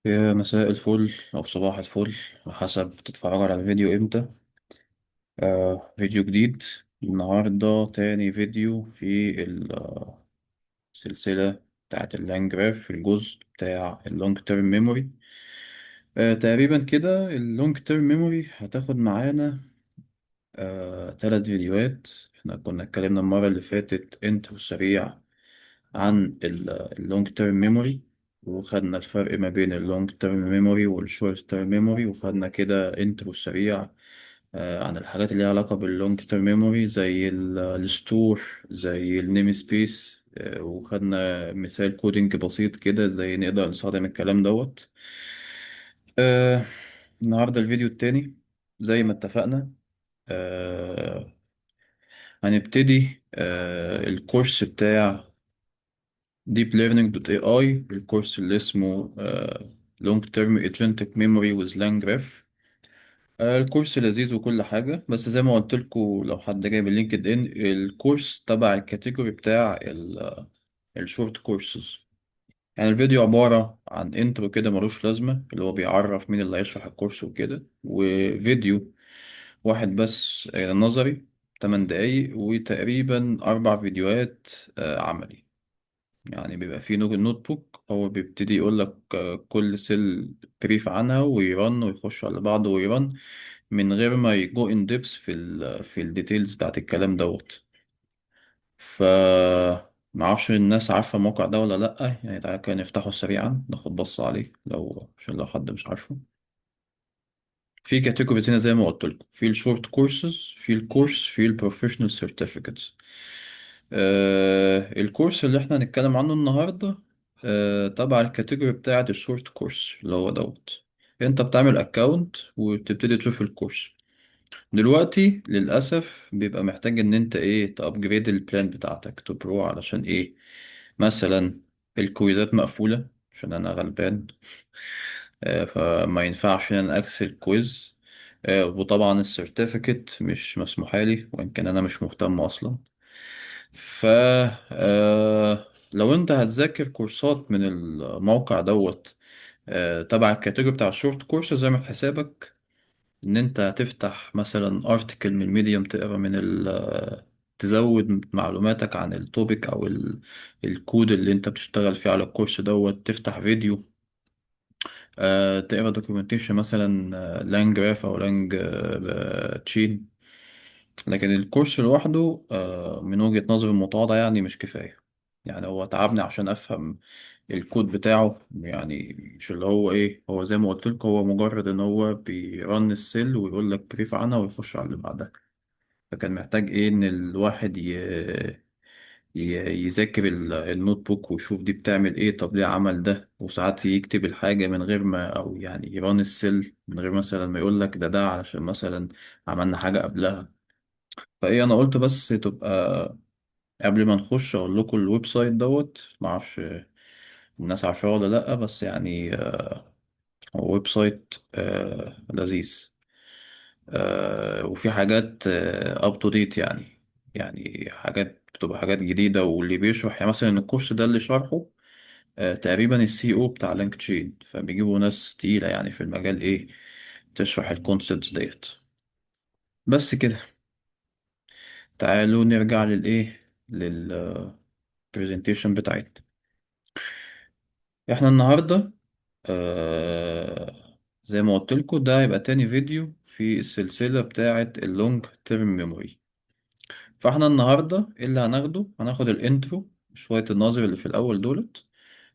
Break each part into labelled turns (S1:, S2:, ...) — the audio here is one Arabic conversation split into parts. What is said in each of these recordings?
S1: يا مساء الفل أو صباح الفل، على حسب بتتفرج على الفيديو إمتى. فيديو جديد النهاردة، تاني فيديو في السلسلة بتاعت اللانجراف في الجزء بتاع اللونج تيرم ميموري. تقريبا كده اللونج تيرم ميموري هتاخد معانا 3 فيديوهات. احنا كنا اتكلمنا المرة اللي فاتت انترو سريع عن اللونج تيرم ميموري، وخدنا الفرق ما بين اللونج تيرم ميموري والشورت تيرم ميموري، وخدنا كده انترو سريع عن الحاجات اللي ليها علاقة باللونج تيرم ميموري زي الستور، زي النيم سبيس، وخدنا مثال كودينج بسيط كده ازاي نقدر نستخدم الكلام دوت. آه، النهاردة الفيديو التاني زي ما اتفقنا. آه، هنبتدي الكورس بتاع deeplearning.ai، الكورس اللي اسمه Long Term Agentic Memory with LangGraph. الكورس لذيذ وكل حاجة، بس زي ما قلت لكم لو حد جاي من لينكد ان، الكورس تبع الكاتيجوري بتاع الشورت كورسز. يعني الفيديو عبارة عن انترو كده ملوش لازمة، اللي هو بيعرف مين اللي هيشرح الكورس وكده، وفيديو واحد بس نظري 8 دقايق، وتقريبا 4 فيديوهات عملي. يعني بيبقى فيه نوت بوك، هو بيبتدي يقول لك كل سيل بريف عنها ويرن ويخش على بعضه ويرن، من غير ما يجو ان ديبس في الديتيلز بتاعت الكلام دوت. ف معرفش الناس عارفة الموقع ده ولا لأ. يعني تعالى كده نفتحه سريعا ناخد بصة عليه، عشان لو حد مش عارفه. في كاتيجوريز هنا زي ما قلت لكم، في الشورت كورسز، في الكورس، في البروفيشنال سيرتيفيكتس. الكورس اللي احنا هنتكلم عنه النهاردة تبع الكاتيجوري بتاعة الشورت كورس اللي هو دوت. انت بتعمل اكاونت وتبتدي تشوف الكورس. دلوقتي للأسف بيبقى محتاج ان انت ايه تابجريد البلان بتاعتك تو برو. علشان ايه؟ مثلا الكويزات مقفولة عشان انا غلبان، فما ينفعش ان انا اكسل كويز. وطبعا السيرتيفيكت مش مسموحة لي، وان كان انا مش مهتم اصلا. ف لو انت هتذاكر كورسات من الموقع دوت تبع الكاتيجوري بتاع الشورت كورس، اعمل حسابك ان انت هتفتح مثلا ارتكل من ميديوم، تقرا من تزود معلوماتك عن التوبيك او الكود اللي انت بتشتغل فيه على الكورس دوت، تفتح فيديو، تقرا دوكيومنتيشن مثلا لانج جراف او لانج تشين. لكن الكورس لوحده من وجهة نظري المتواضعة يعني مش كفاية. يعني هو تعبني عشان أفهم الكود بتاعه. يعني مش اللي هو إيه، هو زي ما قلت لك هو مجرد إن هو بيرن السيل ويقول لك بريف عنها ويخش على اللي بعدها. فكان محتاج إيه إن الواحد يذاكر النوت بوك ويشوف دي بتعمل إيه، طب ليه عمل ده، وساعات يكتب الحاجة من غير ما، أو يعني يرن السيل من غير مثلا ما يقول لك ده علشان مثلا عملنا حاجة قبلها. فايه انا قلت بس تبقى قبل ما نخش اقول لكم الويب سايت دوت. معرفش الناس عارفاه ولا لا، بس يعني هو ويب سايت لذيذ، وفي حاجات اب تو ديت يعني. يعني حاجات بتبقى حاجات جديدة، واللي بيشرح يعني مثلا الكورس ده اللي شرحه تقريبا السي او بتاع لينك تشين، فبيجيبوا ناس تقيلة يعني في المجال ايه تشرح الكونسبتس ديت. بس كده، تعالوا نرجع للايه للبرزنتيشن بتاعتنا. احنا النهاردة زي ما قلت لكم ده يبقى تاني فيديو في السلسلة بتاعة اللونج تيرم ميموري. فاحنا النهاردة إيه اللي هناخده؟ هناخد الانترو، شوية النظر اللي في الأول دولت،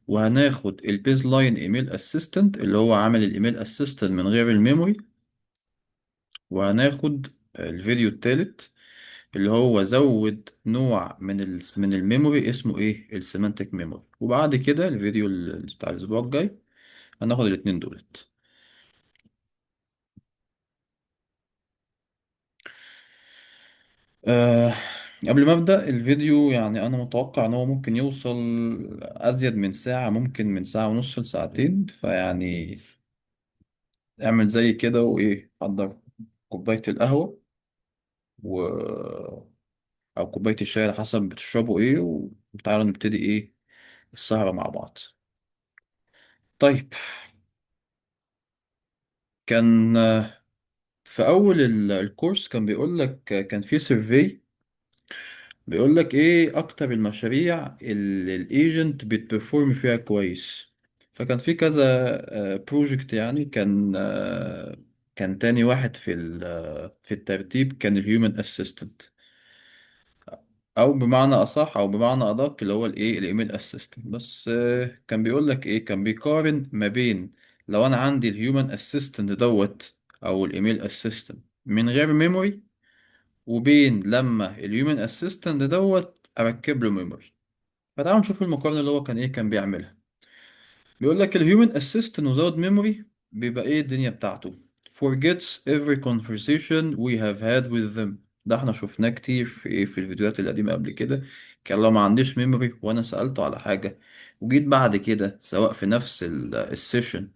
S1: وهناخد البيز لاين ايميل اسيستنت اللي هو عمل الايميل اسيستنت من غير الميموري، وهناخد الفيديو التالت اللي هو زود نوع من الميموري اسمه ايه السيمانتك ميموري. وبعد كده الفيديو بتاع الاسبوع الجاي هناخد الاتنين دولت. أه قبل ما أبدأ الفيديو، يعني أنا متوقع إن هو ممكن يوصل أزيد من ساعة، ممكن من ساعة ونص لساعتين. فيعني اعمل زي كده وإيه، حضر كوباية القهوة و... أو كوباية الشاي على حسب بتشربوا إيه، وتعالوا نبتدي إيه السهرة مع بعض. طيب، كان في اول الكورس كان بيقول لك، كان في سيرفي بيقول لك ايه اكتر المشاريع اللي الايجنت بتبرفورم فيها كويس. فكان في كذا بروجكت، يعني كان تاني واحد في الترتيب كان الهيومن اسيستنت، او بمعنى اصح او بمعنى ادق اللي هو الايه الايميل اسيستنت. بس كان بيقول لك ايه، كان بيقارن ما بين لو انا عندي الهيومن اسيستنت او الايميل اسيستنت من غير ميموري، وبين لما الهيومن اسيستنت اركب له ميموري. فتعالوا نشوف المقارنة اللي هو كان بيعملها. بيقول لك الهيومن اسيستنت without memory بيبقى ايه الدنيا بتاعته: forgets every conversation we have had with them. ده احنا شفناه كتير في الفيديوهات القديمة قبل كده. كان لو ما عنديش ميموري وانا سألته على حاجة، وجيت بعد كده سواء في نفس السيشن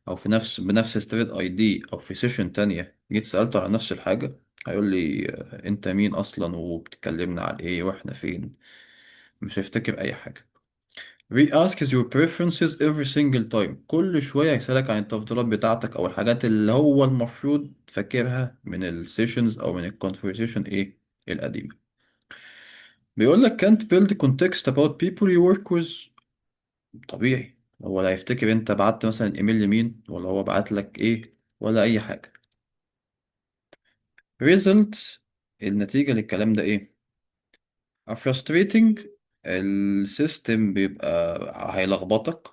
S1: او بنفس ثريد اي دي او في سيشن تانية، جيت سألته على نفس الحاجة، هيقول لي انت مين اصلا وبتكلمنا على ايه واحنا فين. مش هيفتكر اي حاجة. re-asks your preferences every single time. كل شوية يسألك عن التفضيلات بتاعتك أو الحاجات اللي هو المفروض فاكرها من السيشنز أو من الكونفرسيشن القديمة. بيقول لك can't build context about people you work with. طبيعي، هو لا هيفتكر انت بعت مثلا ايميل لمين، ولا هو بعت لك ايه، ولا اي حاجة. result، النتيجة للكلام ده ايه؟ a frustrating، السيستم بيبقى هيلخبطك.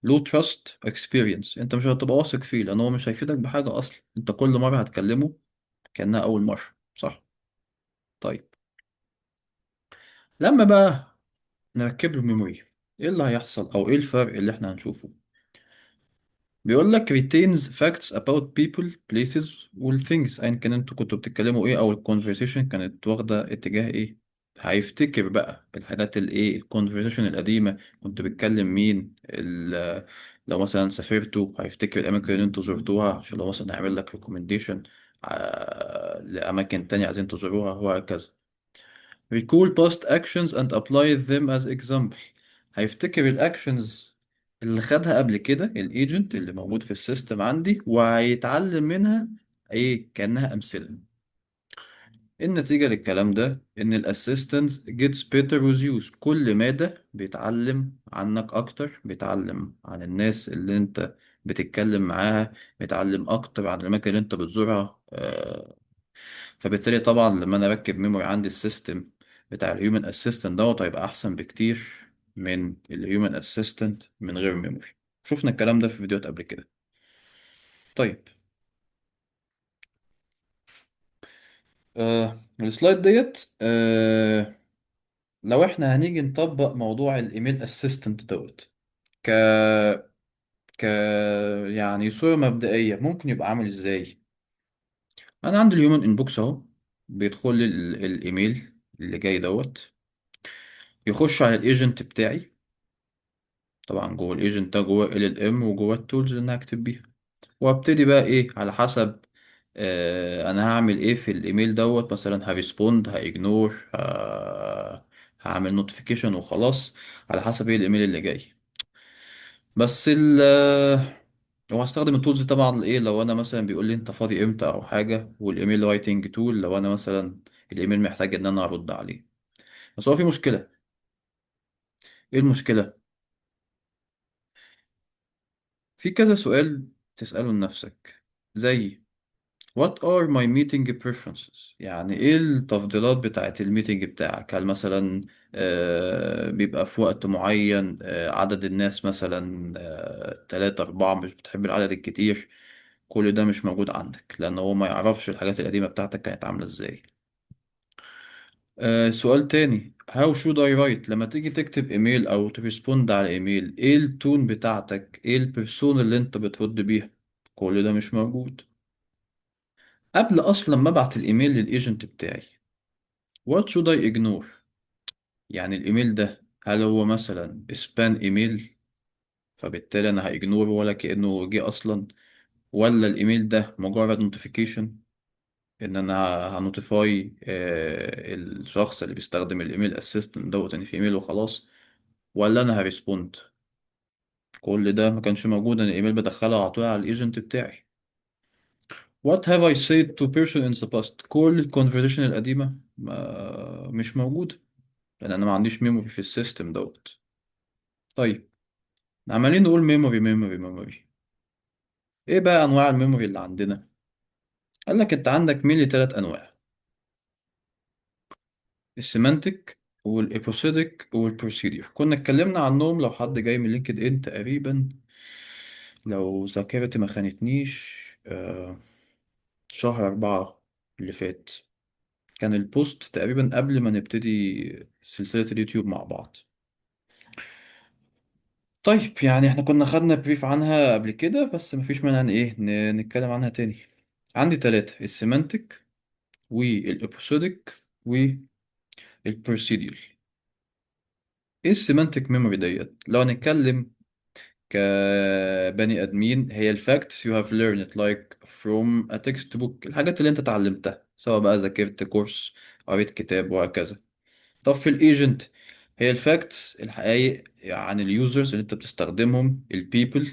S1: لو تراست اكسبيرينس، انت مش هتبقى واثق فيه لان هو مش هيفيدك بحاجه اصلا، انت كل مره هتكلمه كانها اول مره. صح؟ طيب، لما بقى نركب له ميموري، ايه اللي هيحصل او ايه الفرق اللي احنا هنشوفه؟ بيقول لك retains facts about people places والthings، ايا كان انتوا كنتوا بتتكلموا ايه او الكونفرسيشن كانت واخده اتجاه ايه. هيفتكر بقى الحاجات الايه الكونفرسيشن القديمه، كنت بتكلم مين لو مثلا سافرتوا هيفتكر الاماكن اللي انتوا زرتوها، عشان لو مثلا هيعمل لك ريكومنديشن لاماكن تانية عايزين تزوروها وهكذا. recall past actions and apply them as example. هيفتكر الاكشنز اللي خدها قبل كده الايجنت اللي موجود في السيستم عندي، وهيتعلم منها ايه كأنها امثلة. النتيجة للكلام ده ان الاسيستنت gets better with use. كل مادة بيتعلم عنك اكتر، بيتعلم عن الناس اللي انت بتتكلم معاها، بيتعلم اكتر عن الاماكن اللي انت بتزورها. فبالتالي طبعا لما انا اركب ميموري عندي السيستم بتاع الهيومن اسيستنت هيبقى احسن بكتير من الهيومن اسيستنت من غير ميموري. شفنا الكلام ده في فيديوهات قبل كده. طيب، السلايد ديت لو احنا هنيجي نطبق موضوع الايميل اسيستنت ك ك يعني صورة مبدئية ممكن يبقى عامل ازاي. انا عندي الهيومن انبوكس اهو، بيدخل لي الايميل اللي جاي يخش على الايجنت بتاعي. طبعا جوه الايجنت ده جوه ال ام وجوه التولز اللي انا هكتب بيها، وابتدي بقى ايه على حسب انا هعمل ايه في الايميل مثلا هريسبوند هاجنور هعمل نوتيفيكيشن وخلاص، على حسب ايه الايميل اللي جاي. بس وهستخدم التولز طبعا ايه لو انا مثلا بيقول لي انت فاضي امتى او حاجه، والايميل رايتنج تول لو انا مثلا الايميل محتاج ان انا ارد عليه. بس هو في مشكله. ايه المشكله؟ في كذا سؤال تساله لنفسك، زي What are my meeting preferences؟ يعني ايه التفضيلات بتاعت الميتنج بتاعك؟ هل مثلا بيبقى في وقت معين، عدد الناس مثلا 3 4، مش بتحب العدد الكتير؟ كل ده مش موجود عندك لأن هو ما يعرفش الحاجات القديمة بتاعتك كانت عاملة ازاي. سؤال تاني: How should I write؟ لما تيجي تكتب ايميل او تريسبوند على ايميل، ايه التون بتاعتك، ايه البرسون اللي انت بترد بيها؟ كل ده مش موجود. قبل اصلا ما ابعت الايميل للايجنت بتاعي، what should I ignore؟ يعني الايميل ده هل هو مثلا سبام ايميل فبالتالي انا هاجنوره ولا كأنه جه اصلا، ولا الايميل ده مجرد نوتيفيكيشن ان انا هنوتيفاي الشخص اللي بيستخدم الايميل اسيستنت ان في ايميل وخلاص، ولا انا هريسبوند؟ كل ده ما كانش موجود، انا الايميل بدخله على طول على الايجنت بتاعي. What have I said to person in the past؟ كل الكونفرزيشن القديمة مش موجودة، لان انا ما عنديش ميموري في السيستم دوت. طيب، عمالين نقول ميموري ميموري ميموري، ايه بقى انواع الميموري اللي عندنا؟ قال لك انت عندك مينلي ثلاث انواع: السيمانتك والإيبوسيدك والبروسيدير. كنا اتكلمنا عنهم لو حد جاي من لينكد ان تقريبا، لو ذاكرتي ما خانتنيش، شهر أربعة اللي فات، كان البوست تقريبا قبل ما نبتدي سلسلة اليوتيوب مع بعض. طيب يعني احنا كنا خدنا بريف عنها قبل كده، بس مفيش مانع ان ايه نتكلم عنها تاني. عندي ثلاثة: السيمانتك والإيبوسيدك والبروسيدير. ايه السيمانتك ميموري ديت؟ لو هنتكلم كبني ادمين، هي الفاكتس you have learned like from a textbook، الحاجات اللي انت اتعلمتها سواء بقى ذاكرت كورس، قريت كتاب، وهكذا. طب في الايجنت، هي الفاكتس الحقائق عن اليوزرز اللي انت بتستخدمهم، البيبل،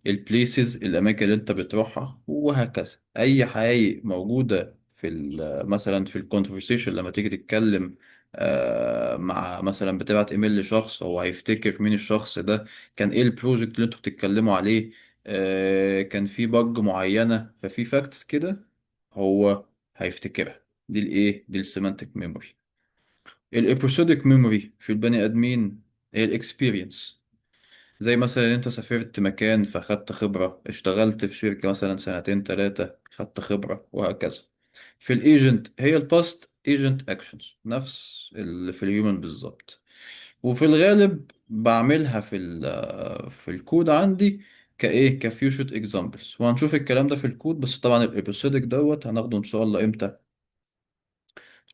S1: البليسز، الاماكن اللي انت بتروحها، وهكذا. اي حقائق موجوده في مثلا في الكونفرسيشن لما تيجي تتكلم مع مثلا بتبعت ايميل لشخص، هو هيفتكر مين الشخص ده، كان ايه البروجكت اللي انتوا بتتكلموا عليه، كان في بج معينه، ففي فاكتس كده هو هيفتكرها. دي الايه؟ دي السيمانتك ميموري. الابيسودك ميموري في البني ادمين هي الاكسبيرينس، زي مثلا انت سافرت مكان فخدت خبرة، اشتغلت في شركة مثلا سنتين تلاتة خدت خبرة، وهكذا. في الايجنت هي الباست ايجنت اكشنز، نفس اللي في الهيومن بالظبط. وفي الغالب بعملها في الكود عندي كايه، كفيوتشر اكزامبلز، وهنشوف الكلام ده في الكود. بس طبعا الابيسودك دوت هناخده ان شاء الله امتى؟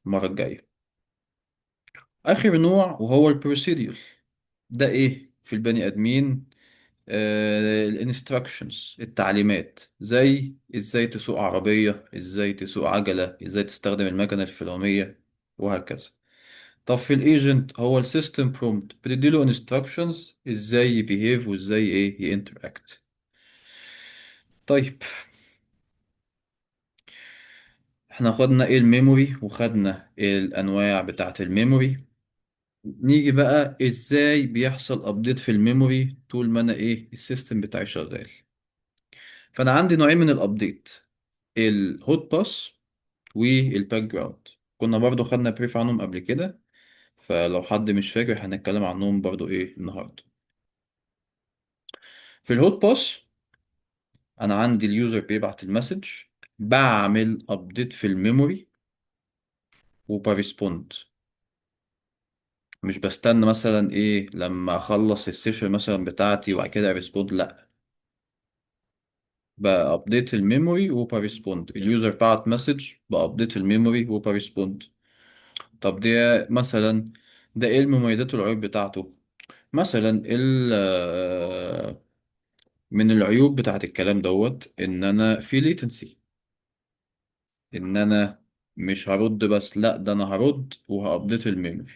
S1: المرة الجاية. اخر نوع وهو البروسيديور. ده ايه في البني ادمين؟ الانستراكشنز، التعليمات، زي ازاي تسوق عربية، ازاي تسوق عجلة، ازاي تستخدم المكنة الفلانية، وهكذا. طب في الايجنت هو السيستم برومبت، بتديله انستراكشنز ازاي يبيهيف وازاي ايه ينتراكت. طيب، احنا خدنا ايه الميموري وخدنا إيه الانواع بتاعة الميموري. نيجي بقى ازاي بيحصل ابديت في الميموري طول ما انا ايه السيستم بتاعي شغال. فانا عندي نوعين من الابديت: الهوت باس والباك جراوند. كنا برضو خدنا بريف عنهم قبل كده، فلو حد مش فاكر هنتكلم عنهم برضو ايه النهارده. في الهوت باس انا عندي اليوزر بيبعت المسج، بعمل ابديت في الميموري وبريسبوند. مش بستنى مثلا ايه لما اخلص السيشن مثلا بتاعتي وبعد كده ريسبوند، لا، بابديت الميموري وبريسبوند. اليوزر بعت مسج، بابديت الميموري وبريسبوند. طب ده مثلا، ده ايه المميزات والعيوب بتاعته؟ مثلا من العيوب بتاعت الكلام دوت ان انا في ليتنسي، ان انا مش هرد بس، لا ده انا هرد وهابديت الميموري.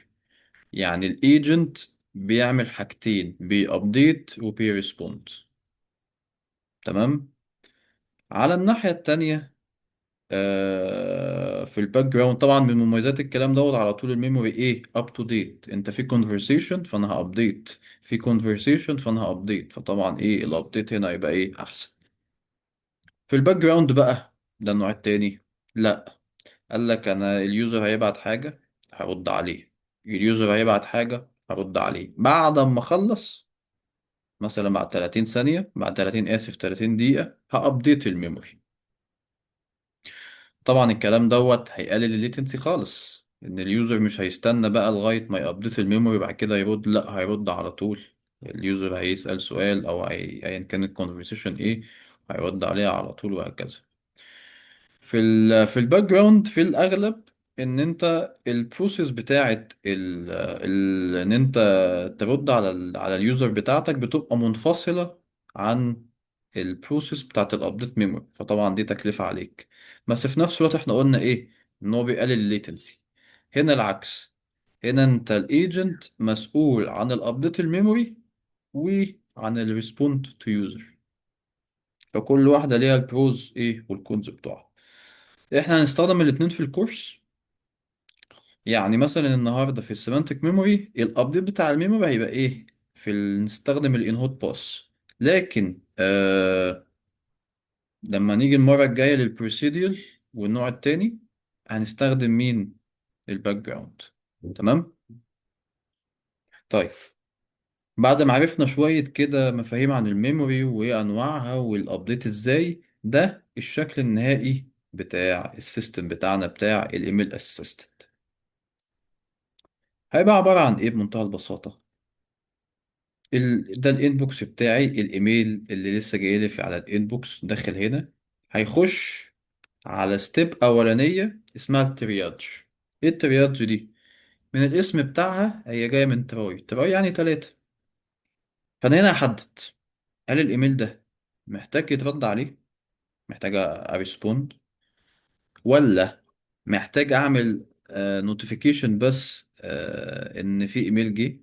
S1: يعني الايجنت بيعمل حاجتين: بيابديت وبيرسبوند. تمام. على الناحية التانية، في الباك جراوند طبعا من مميزات الكلام دوت على طول الميموري ايه اب تو ديت. انت في كونفرسيشن فانا هابديت، في كونفرسيشن فانا هابديت، فطبعا ايه الابديت هنا يبقى ايه احسن. في الباك جراوند بقى ده النوع التاني، لا، قال لك انا اليوزر هيبعت حاجة هرد عليه، اليوزر هيبعت حاجة هرد عليه بعد ما اخلص، مثلا بعد 30 ثانية، بعد 30 اسف 30 دقيقة هابديت الميموري. طبعا الكلام دوت هيقلل الليتنسي خالص، ان اليوزر مش هيستنى بقى لغاية ما يابديت الميموري بعد كده يرد، لا هيرد على طول. اليوزر هيسأل سؤال او ايا كان الكونفرسيشن ايه، هيرد عليها على طول، وهكذا. في الباك جراوند في الاغلب ان انت البروسيس بتاعت ان انت ترد على اليوزر بتاعتك بتبقى منفصلة عن البروسيس بتاعت الابديت ميموري، فطبعا دي تكلفة عليك. بس في نفس الوقت احنا قلنا ايه؟ ان هو بيقلل الليتنسي. هنا العكس، هنا انت الايجنت مسؤول عن الابديت الميموري عن الريسبوند تو يوزر. فكل واحدة ليها البروز ايه والكونز بتوعها. احنا هنستخدم الاتنين في الكورس. يعني مثلا النهاردة في السيمانتك ميموري الابديت بتاع الميموري هيبقى ايه؟ نستخدم الانهوت باس. لكن لما نيجي المرة الجاية للبروسيديال والنوع التاني هنستخدم مين؟ الباك جراوند. تمام. طيب، بعد ما عرفنا شوية كده مفاهيم عن الميموري وإيه أنواعها والأبديت إزاي، ده الشكل النهائي بتاع السيستم بتاعنا بتاع الإيميل أسيستنت. هيبقى عبارة عن إيه بمنتهى البساطة؟ ده الإنبوكس بتاعي، الإيميل اللي لسه جايلي في على الإنبوكس داخل هنا، هيخش على ستيب أولانية اسمها الترياج. إيه الترياج دي؟ من الاسم بتاعها هي جاية من تراي، تراي يعني تلاتة. فأنا هنا هحدد هل الإيميل ده محتاج يترد عليه، محتاج اريسبوند، ولا محتاج اعمل نوتيفيكيشن بس ان في ايميل جه،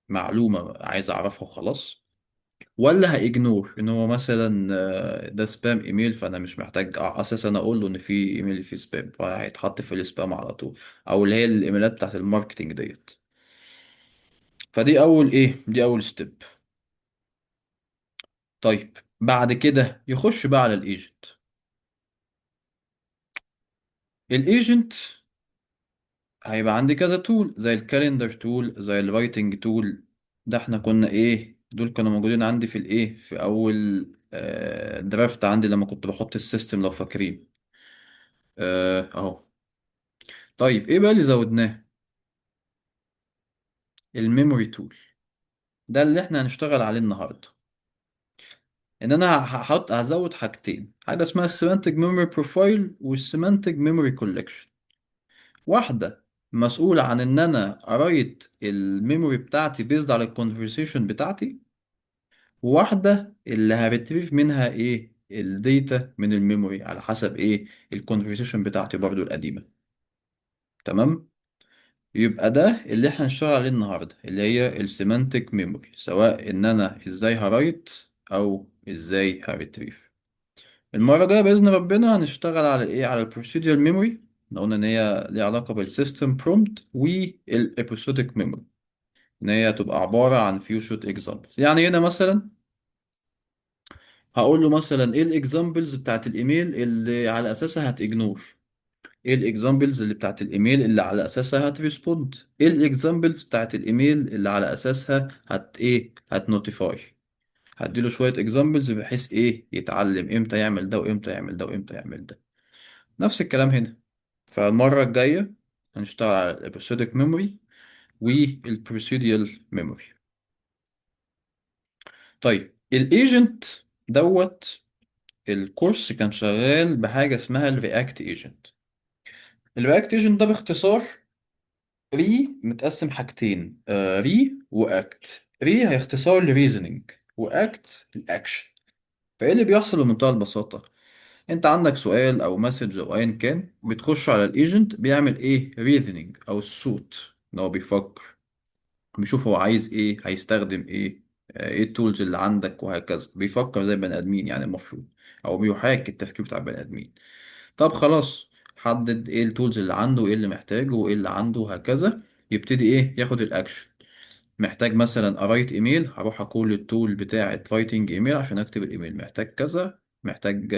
S1: معلومة عايز اعرفها وخلاص، ولا هاجنور ان هو مثلا ده سبام ايميل فانا مش محتاج اساسا اقول له ان في ايميل فيه سبام فهيتحط في السبام على طول، او اللي هي الايميلات بتاعت الماركتينج ديت. فدي اول ايه، دي اول ستيب. طيب بعد كده يخش بقى على الايجنت. الايجنت هيبقى عندي كذا تول زي الكاليندر تول زي الرايتنج تول. ده احنا كنا ايه، دول كانوا موجودين عندي في الايه في اول درافت عندي لما كنت بحط السيستم لو فاكرين. اهو. طيب ايه بقى اللي زودناه؟ الميموري تول. ده اللي احنا هنشتغل عليه النهارده. ان انا هزود حاجتين، حاجه اسمها السيمانتك ميموري بروفايل والسيمانتك ميموري كولكشن. واحده مسؤولة عن ان انا ارايت الميموري بتاعتي بيزد على الكونفرسيشن بتاعتي، وواحدة اللي هريتريف منها ايه الداتا من الميموري على حسب ايه الكونفرسيشن بتاعتي برضو القديمة. تمام. يبقى ده اللي احنا هنشتغل عليه النهاردة، اللي هي السيمانتك ميموري، سواء ان انا ازاي هرايت او ازاي هريتريف. المرة الجاية بإذن ربنا هنشتغل على ايه، على البروسيديال ميموري. قلنا ان هي ليها علاقة بالسيستم برومبت والابيسودك ميموري، ان هي تبقى عبارة عن فيو شوت اكزامبلز. يعني هنا مثلا هقول له مثلا ايه الاكزامبلز بتاعت الايميل اللي على اساسها هتجنور، ايه الاكزامبلز اللي بتاعت الايميل اللي على اساسها هتريسبوند، ايه الاكزامبلز بتاعت الايميل اللي على اساسها ايه هتنوتيفاي. هديله شوية اكزامبلز بحيث ايه يتعلم امتى يعمل ده وامتى يعمل ده وامتى يعمل ده. نفس الكلام هنا. فالمرة الجاية هنشتغل على الابيسودك ميموري والبروسيديال ميموري. طيب الايجنت دوت، الكورس كان شغال بحاجة اسمها الرياكت ايجنت. الرياكت ايجنت ده باختصار ري متقسم حاجتين، ري واكت. ري هي اختصار لريزنينج، واكت الاكشن. فايه اللي بيحصل بمنتهى البساطة؟ انت عندك سؤال او مسج او ايا كان، بتخش على الايجنت بيعمل ايه، ريزنينج او الصوت ان هو بيفكر، بيشوف هو عايز ايه، هيستخدم ايه، ايه التولز اللي عندك، وهكذا بيفكر زي البني ادمين يعني المفروض، او بيحاكي التفكير بتاع البني ادمين. طب خلاص، حدد ايه التولز اللي عنده وايه اللي محتاجه وايه اللي عنده وهكذا، يبتدي ايه ياخد الاكشن. محتاج مثلا ارايت ايميل، هروح اقول التول بتاعه رايتنج ايميل عشان اكتب الايميل. محتاج كذا، محتاج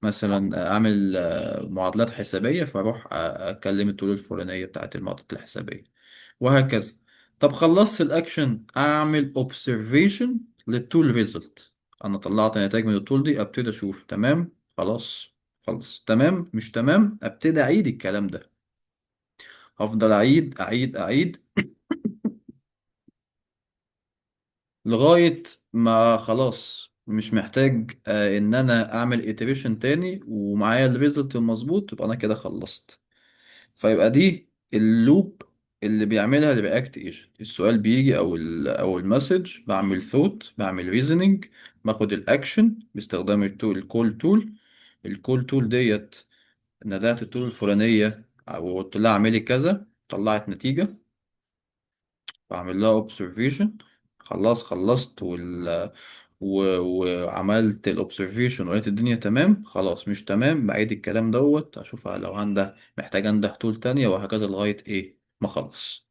S1: مثلا اعمل معادلات حسابية، فاروح اكلم التول الفلانية بتاعه المعادلات الحسابية وهكذا. طب خلصت الاكشن، اعمل اوبزرفيشن للتول ريزلت. انا طلعت نتائج من التول دي، ابتدي اشوف تمام خلاص، خلص تمام مش تمام، ابتدي اعيد الكلام ده. هفضل اعيد اعيد اعيد لغاية ما خلاص مش محتاج ان انا اعمل iteration تاني ومعايا الريزلت المظبوط، يبقى انا كده خلصت. فيبقى دي اللوب اللي بيعملها الرياكت ايجنت. السؤال بيجي او المسج، بعمل ثوت، بعمل ريزنينج، باخد الاكشن باستخدام التول الكول تول. الكول تول ديت ندهت التول الفلانية وقلت لها اعملي كذا، طلعت نتيجة، بعمل لها observation. خلصت وعملت الاوبزرفيشن ولقيت الدنيا تمام، خلاص مش تمام بعيد الكلام دوت، اشوف لو عنده محتاج عنده تول تانية، وهكذا لغاية ايه ما خلص.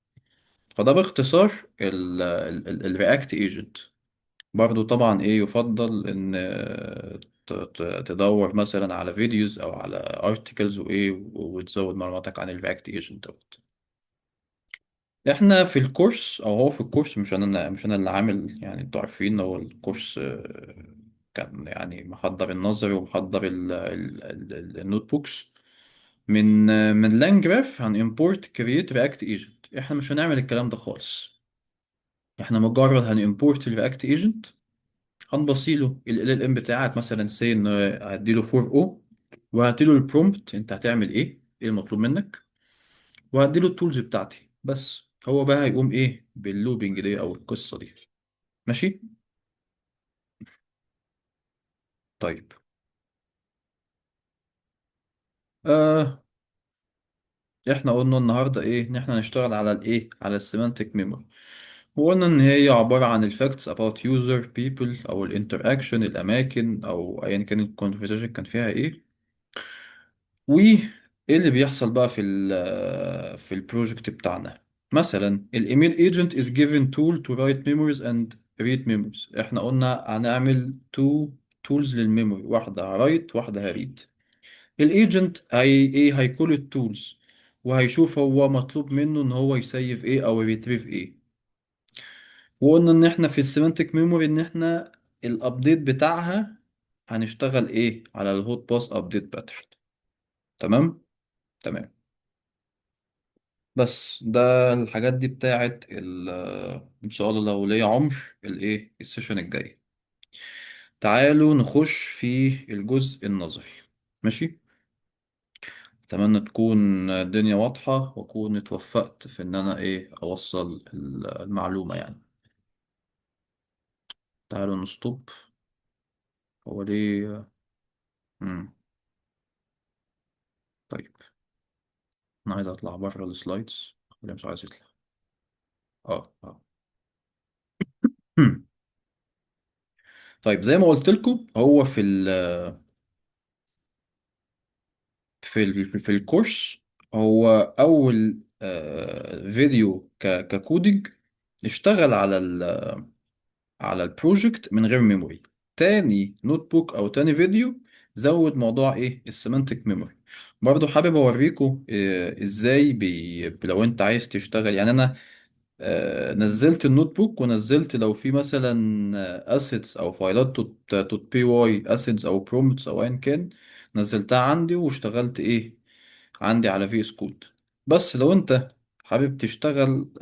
S1: فده باختصار الرياكت ايجنت. برضو طبعا ايه يفضل ان تدور مثلا على فيديوز او على ارتكلز وايه، وتزود معلوماتك عن الرياكت ايجنت دوت. احنا في الكورس، او هو في الكورس، مش انا اللي عامل، يعني انتوا عارفين هو الكورس كان يعني محضر النظري ومحضر النوت بوكس من لانجراف عن import create react agent. احنا مش هنعمل الكلام ده خالص. احنا مجرد هنimport الرياكت ايجنت، هنبصيله ال LLM بتاعك مثلا سي ان هديله 4 او، وهديله البرومبت انت هتعمل ايه المطلوب منك، وهديله التولز بتاعتي بس. هو بقى هيقوم ايه باللوبينج دي او القصة دي. ماشي. طيب. آه احنا قلنا النهارده ايه، ان احنا نشتغل على الايه، على السيمانتك ميموري. وقلنا ان هي عبارة عن الفاكتس about user people، او الانتراكشن، الاماكن، او ايا كان الكونفرزيشن كان فيها ايه، وايه اللي بيحصل بقى في البروجكت بتاعنا. مثلا الايميل ايجنت is given tool to write memories and read memories. احنا قلنا هنعمل two tools للميموري، واحدة هرايت واحدة هريد. الايجنت ايه هيكول التولز، وهيشوف هو مطلوب منه ان هو يسيف ايه او يريتريف ايه. وقلنا ان احنا في السيمانتك ميموري ان احنا الابديت بتاعها هنشتغل ايه على الهوت باس ابديت باترن. تمام. تمام. بس ده الحاجات دي بتاعت ان شاء الله لو ليا عمر الايه السيشن الجاي. تعالوا نخش في الجزء النظري. ماشي. اتمنى تكون الدنيا واضحة، واكون اتوفقت في ان انا ايه اوصل المعلومة يعني. تعالوا نستوب. هو ليه؟ مم. طيب. انا عايز اطلع بره السلايدز ولا مش عايز يطلع؟ اه. طيب زي ما قلت لكم، هو في الكورس، هو اول فيديو ككودينج اشتغل على البروجكت من غير ميموري. تاني نوت بوك او تاني فيديو زود موضوع ايه السيمانتك ميموري. برضو حابب اوريكم ازاي لو انت عايز تشتغل، يعني انا نزلت النوت بوك، ونزلت لو في مثلا اسيتس او فايلات توت بي واي اسيتس او برومتس او ايا كان، نزلتها عندي واشتغلت ايه عندي على في اس كود. بس لو انت حابب تشتغل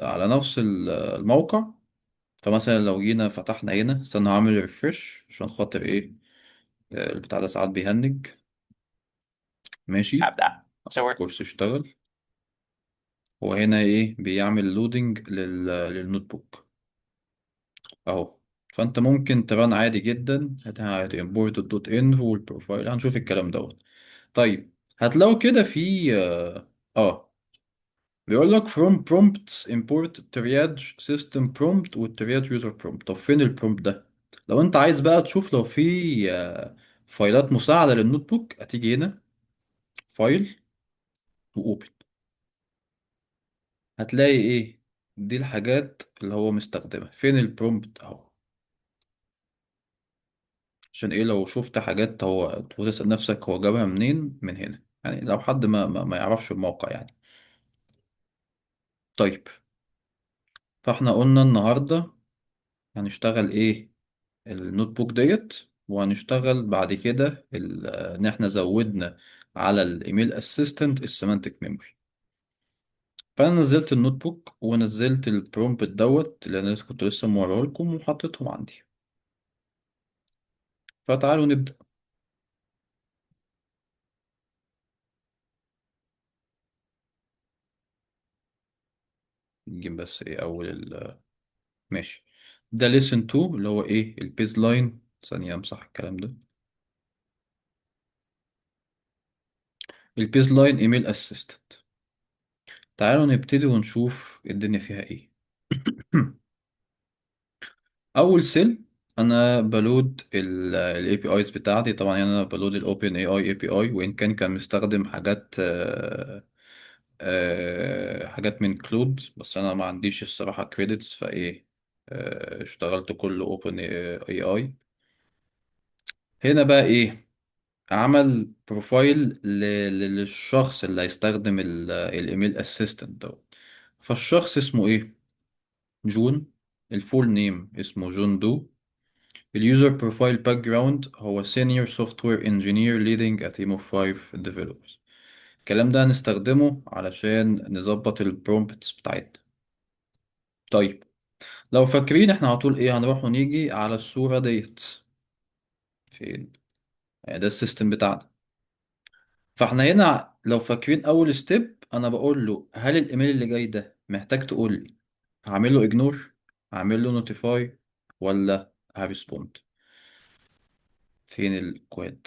S1: على نفس الموقع، فمثلا لو جينا فتحنا هنا، استنى هعمل ريفرش عشان خاطر ايه البتاع ده ساعات بيهنج. ماشي. الكورس اشتغل. وهنا ايه بيعمل لودنج للنوت بوك اهو. فانت ممكن تران عادي جدا، هات import الدوت انف والبروفايل، هنشوف الكلام دوت. طيب. هتلاقوا كده في بيقول لك from prompts import triage system prompt والtriage user prompt. طب فين البرومبت ده؟ لو انت عايز بقى تشوف لو في فايلات مساعدة للنوت بوك، هتيجي هنا فايل واوبن. هتلاقي ايه دي الحاجات اللي هو مستخدمها. فين البرومبت اهو. عشان ايه لو شفت حاجات هو وتسأل نفسك هو جابها منين، من هنا، يعني لو حد ما يعرفش الموقع يعني. طيب. فاحنا قلنا النهاردة هنشتغل ايه النوت بوك ديت، وهنشتغل بعد كده ان احنا زودنا على الايميل اسيستنت السيمانتك ميموري. فانا نزلت النوت بوك ونزلت البرومبت دوت اللي انا كنت لسه موريه لكم وحطيتهم عندي. فتعالوا نبدأ. نجيب بس ايه اول ماشي. ده listen to اللي هو ايه البيز لاين. ثانية امسح الكلام ده. البيز لاين ايميل اسيستنت. تعالوا نبتدي ونشوف الدنيا فيها ايه. اول سيل انا بلود الاي بي ايز بتاعتي. طبعا يعني انا بلود الاوبن اي بي اي، وان كان مستخدم حاجات حاجات من كلود، بس انا ما عنديش الصراحه كريدتس فايه. اشتغلت كله اوبن اي. هنا بقى ايه؟ عمل بروفايل للشخص اللي هيستخدم الايميل اسيستنت ده. فالشخص اسمه ايه؟ جون. الفول نيم اسمه جون دو. اليوزر بروفايل باك جراوند هو senior software engineer leading a team of 5 developers. الكلام ده هنستخدمه علشان نظبط البرومبتس بتاعتنا. طيب، لو فاكرين احنا على طول ايه هنروح ونيجي على الصورة ديت فين؟ يعني ده السيستم بتاعنا. فاحنا هنا لو فاكرين اول ستيب انا بقول له هل الايميل اللي جاي ده محتاج تقول لي هعمل له اجنور، هعمل له نوتيفاي، ولا هريسبوند؟ فين الكواد؟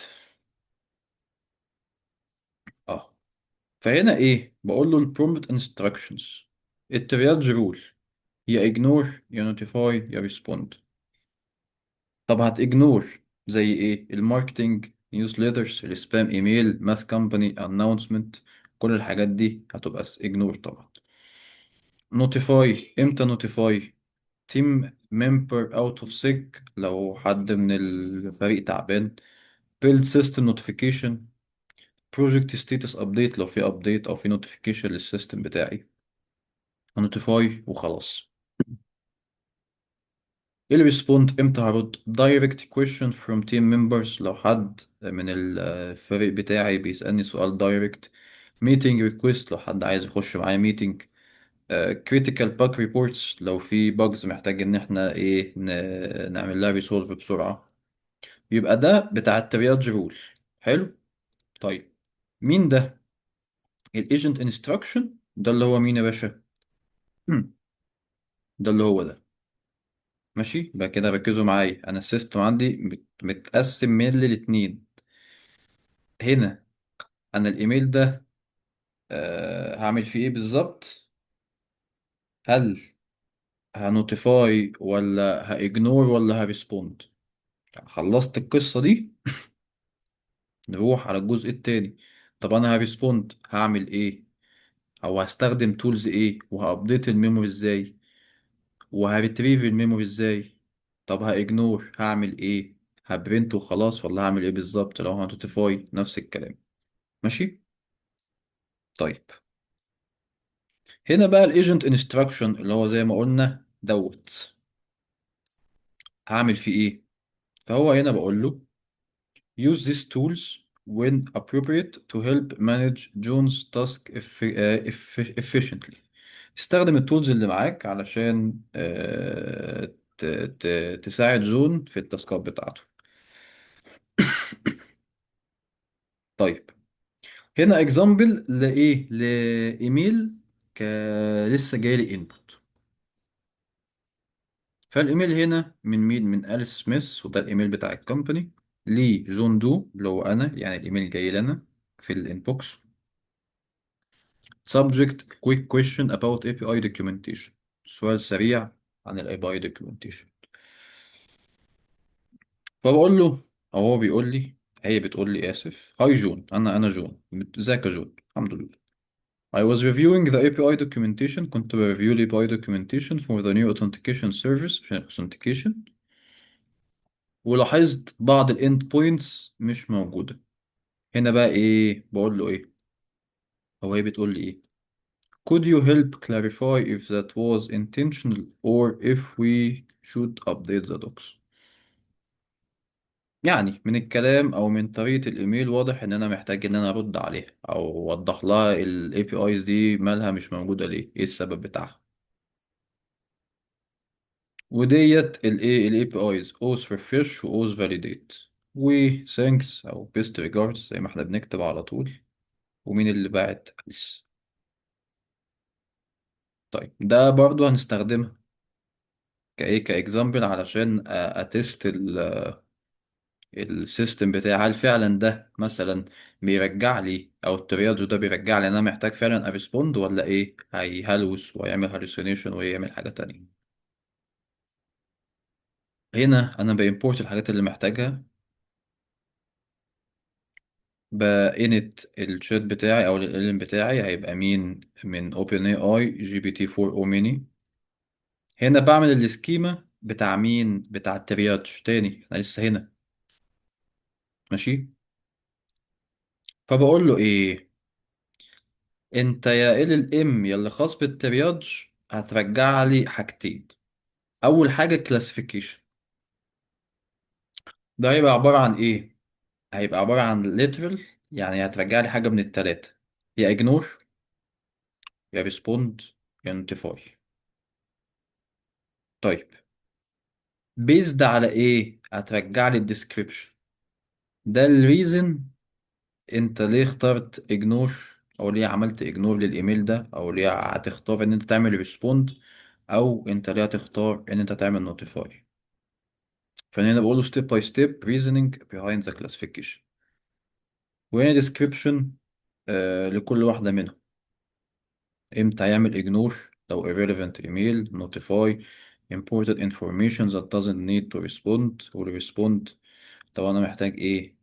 S1: اه. فهنا ايه بقول له البرومبت انستراكشنز، الترياج رول، يا اجنور يا نوتيفاي يا ريسبوند. طب هتجنور زي ايه؟ الماركتينج نيوزليترز، السبام ايميل، ماس كومباني اناونسمنت، كل الحاجات دي هتبقى اجنور طبعا. نوتيفاي امتى؟ نوتيفاي تيم ممبر اوت اوف سيك لو حد من الفريق تعبان. بيلد سيستم نوتيفيكيشن. بروجكت ستيتس ابديت لو في ابديت او في نوتيفيكيشن للسيستم بتاعي. نوتيفاي وخلاص. ايه الريسبوند؟ امتى هرد؟ direct question from team members لو حد من الفريق بتاعي بيسألني سؤال direct. meeting request لو حد عايز يخش معايا meeting. critical bug reports لو في bugs محتاج ان احنا ايه نعمل لها resolve بسرعة. يبقى ده بتاع الترياج رول. حلو. طيب، مين ده؟ الايجنت انستراكشن ده اللي هو مين يا باشا؟ هم، ده اللي هو ده. ماشي بقى كده، ركزوا معايا، انا السيستم عندي متقسم من الاتنين. هنا انا الايميل ده هعمل فيه ايه بالظبط؟ هل هنوتيفاي ولا هاجنور ولا هريسبوند؟ خلصت القصة دي، نروح على الجزء التاني. طب انا هريسبوند هعمل ايه؟ او هستخدم تولز ايه؟ وهابديت الميموري ازاي؟ وهريتريف الميموري ازاي؟ طب هاجنور هعمل ايه؟ هبرنت وخلاص ولا هعمل ايه بالظبط؟ لو هنوتيفاي نفس الكلام. ماشي. طيب، هنا بقى الايجنت انستراكشن اللي هو زي ما قلنا دوت، هعمل فيه ايه؟ فهو هنا بقول له use these tools when appropriate to help manage John's task efficiently. استخدم التولز اللي معاك علشان تساعد جون في التاسكات بتاعته. طيب، هنا اكزامبل لايه؟ لايميل ك لسه جاي انبوت. فالايميل هنا من مين؟ من أليس سميث، وده الايميل بتاع الكومباني. ليه جون دو اللي هو انا، يعني الايميل جاي لنا في الانبوكس. subject quick question about API documentation. سؤال سريع عن ال API documentation. فبقول له، او هو بيقول لي، هي بتقول لي اسف، هاي جون، انا جون، ازيك يا جون؟ الحمد لله. I was reviewing the API documentation. كنت بريفيو ال API documentation for the new authentication service عشان authentication. ولاحظت بعض ال endpoints مش موجودة. هنا بقى ايه؟ بقول له ايه؟ هو هي بتقول لي ايه؟ Could you help clarify if that was intentional or if we should update the docs؟ يعني من الكلام او من طريقة الايميل واضح ان انا محتاج ان انا ارد عليها او اوضح لها ال APIs دي مالها مش موجودة ليه، ايه السبب بتاعها. وديت الايه ال APIs auth refresh و auth validate و thanks او best regards زي ما احنا بنكتب على طول. ومين اللي باعت؟ أليس. طيب ده برضو هنستخدمها كايه كاكزامبل علشان اتست السيستم بتاعي، هل فعلا ده مثلا بيرجع لي، او الترياج ده بيرجع لي ان انا محتاج فعلا اريسبوند، ولا ايه هيهلوس ويعمل هالوسينيشن ويعمل حاجة تانية. هنا انا بإمبورت الحاجات اللي محتاجها، بإنت الشات بتاعي او ال بتاعي هيبقى مين من اوبن اي اي جي بي تي 4 او ميني. هنا بعمل السكيما بتاع مين، بتاع الترياج تاني، انا لسه هنا. ماشي. فبقول له ايه، انت يا ال ام يا اللي خاص بالترياج هترجع لي حاجتين. اول حاجه كلاسيفيكيشن، ده هيبقى عباره عن ايه؟ هيبقى عباره عن literal، يعني هترجع لي حاجه من التلاته، يا ignore يا respond يا notify. طيب بيزد على ايه هترجع لي الديسكريبشن؟ ده الريزن انت ليه اخترت ignore، او ليه عملت ignore للايميل ده، او ليه هتختار ان انت تعمل respond، او انت ليه هتختار ان انت تعمل notify. فهنا بقوله step by step reasoning behind the classification. وهنا description لكل واحدة منهم. امتى يعمل ignore لو irrelevant email، notify important information that doesn't need to respond، و respond لو انا محتاج ايه،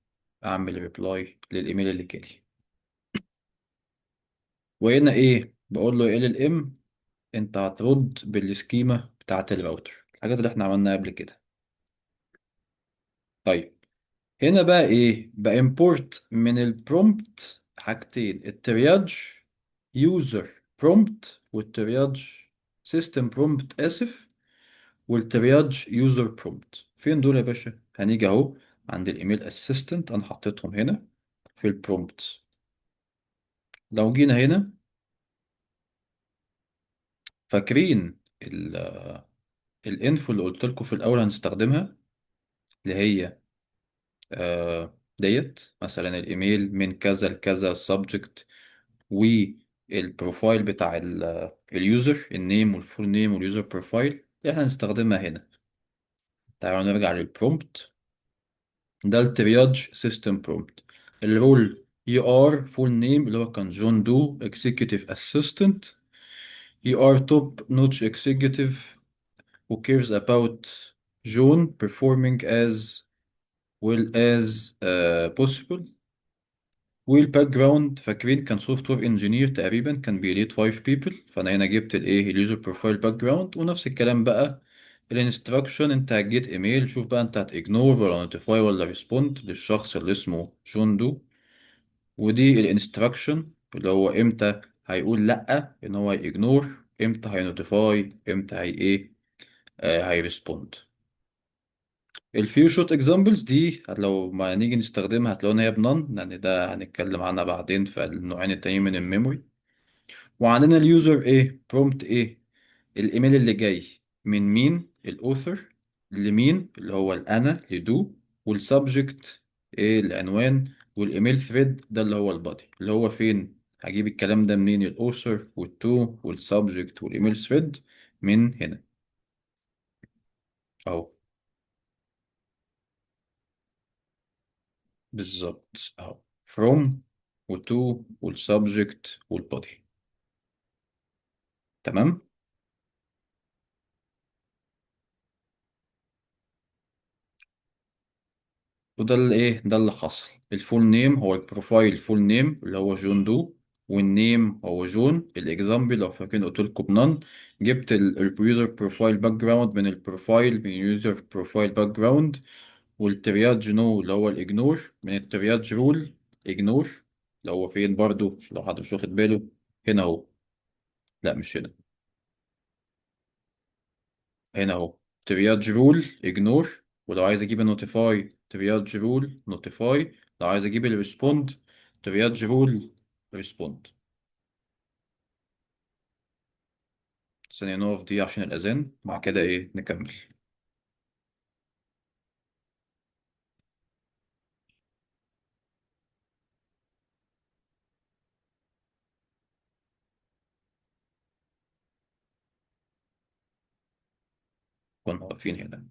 S1: اعمل reply للايميل اللي جالي. وهنا ايه بقول له ال ام انت هترد بالسكيما بتاعت الراوتر، الحاجات اللي احنا عملناها قبل كده. طيب هنا بقى ايه، بإمبورت من البرومبت حاجتين، الترياج يوزر برومبت، والترياج سيستم برومبت اسف، والترياج يوزر برومبت. فين دول يا باشا؟ هنيجي اهو عند الايميل اسيستنت، انا حطيتهم هنا في البرومبت. لو جينا هنا، فاكرين الانفو اللي قلت لكم في الاول هنستخدمها، اللي هي ديت مثلا الايميل من كذا لكذا subject، والبروفايل بتاع اليوزر، النيم والفول نيم واليوزر بروفايل اللي احنا هنستخدمها هنا. تعالوا نرجع للبرومبت. ده الترياج سيستم برومبت. الرول يو ار فول نيم اللي هو كان جون دو اكزيكتيف اسيستنت، يو ار توب نوتش اكزيكتيف who cares about John performing as well as possible. والباك جراوند فاكرين كان سوفت وير انجينير تقريبا، كان بيليد 5 بيبل، فانا هنا جبت الايه اليوزر بروفايل باك جراوند. ونفس الكلام بقى الانستراكشن، انت هتجيت ايميل، شوف بقى انت هتignore ولا نوتيفاي ولا ريسبوند للشخص اللي اسمه جون دو. ودي الانستراكشن اللي هو امتى هيقول لا ان هو هيجنور، امتى هينوتيفاي، امتى هي ايه هيريسبوند. الفيو شوت اكزامبلز دي لو ما نيجي نستخدمها هتلاقوها ان هي بنون، لان ده هنتكلم عنها بعدين في النوعين التانيين من الميموري. وعندنا اليوزر ايه برومبت ايه، الايميل اللي جاي من مين الاوثر، لمين اللي هو الانا لدو، والسبجكت ايه العنوان، والايميل ثريد ده اللي هو البادي اللي هو فين. هجيب الكلام ده منين، الاوثر والتو والسبجكت والايميل ثريد من هنا اهو. بالظبط اهو، from وتو والسبجكت والبودي. تمام. وده اللي ايه، ده اللي حصل. الفول نيم هو البروفايل فول نيم اللي هو جون دو، والنيم هو جون. الاكزامبل لو فاكرين قلت لكم بنان، جبت اليوزر بروفايل باك جراوند من البروفايل من اليوزر بروفايل باك جراوند. والترياج نو اللي هو الاجنور من الترياج رول اجنور، اللي هو فين برضو لو حد مش واخد باله، هنا اهو. لا مش هنا، هنا اهو ترياج رول اجنور. ولو عايز اجيب النوتيفاي ترياج رول نوتيفاي، لو عايز اجيب الريسبوند ترياج رول ريسبوند. ثانية نقف دي عشان الأذان، مع كده إيه نكمل. كنا واقفين هنا.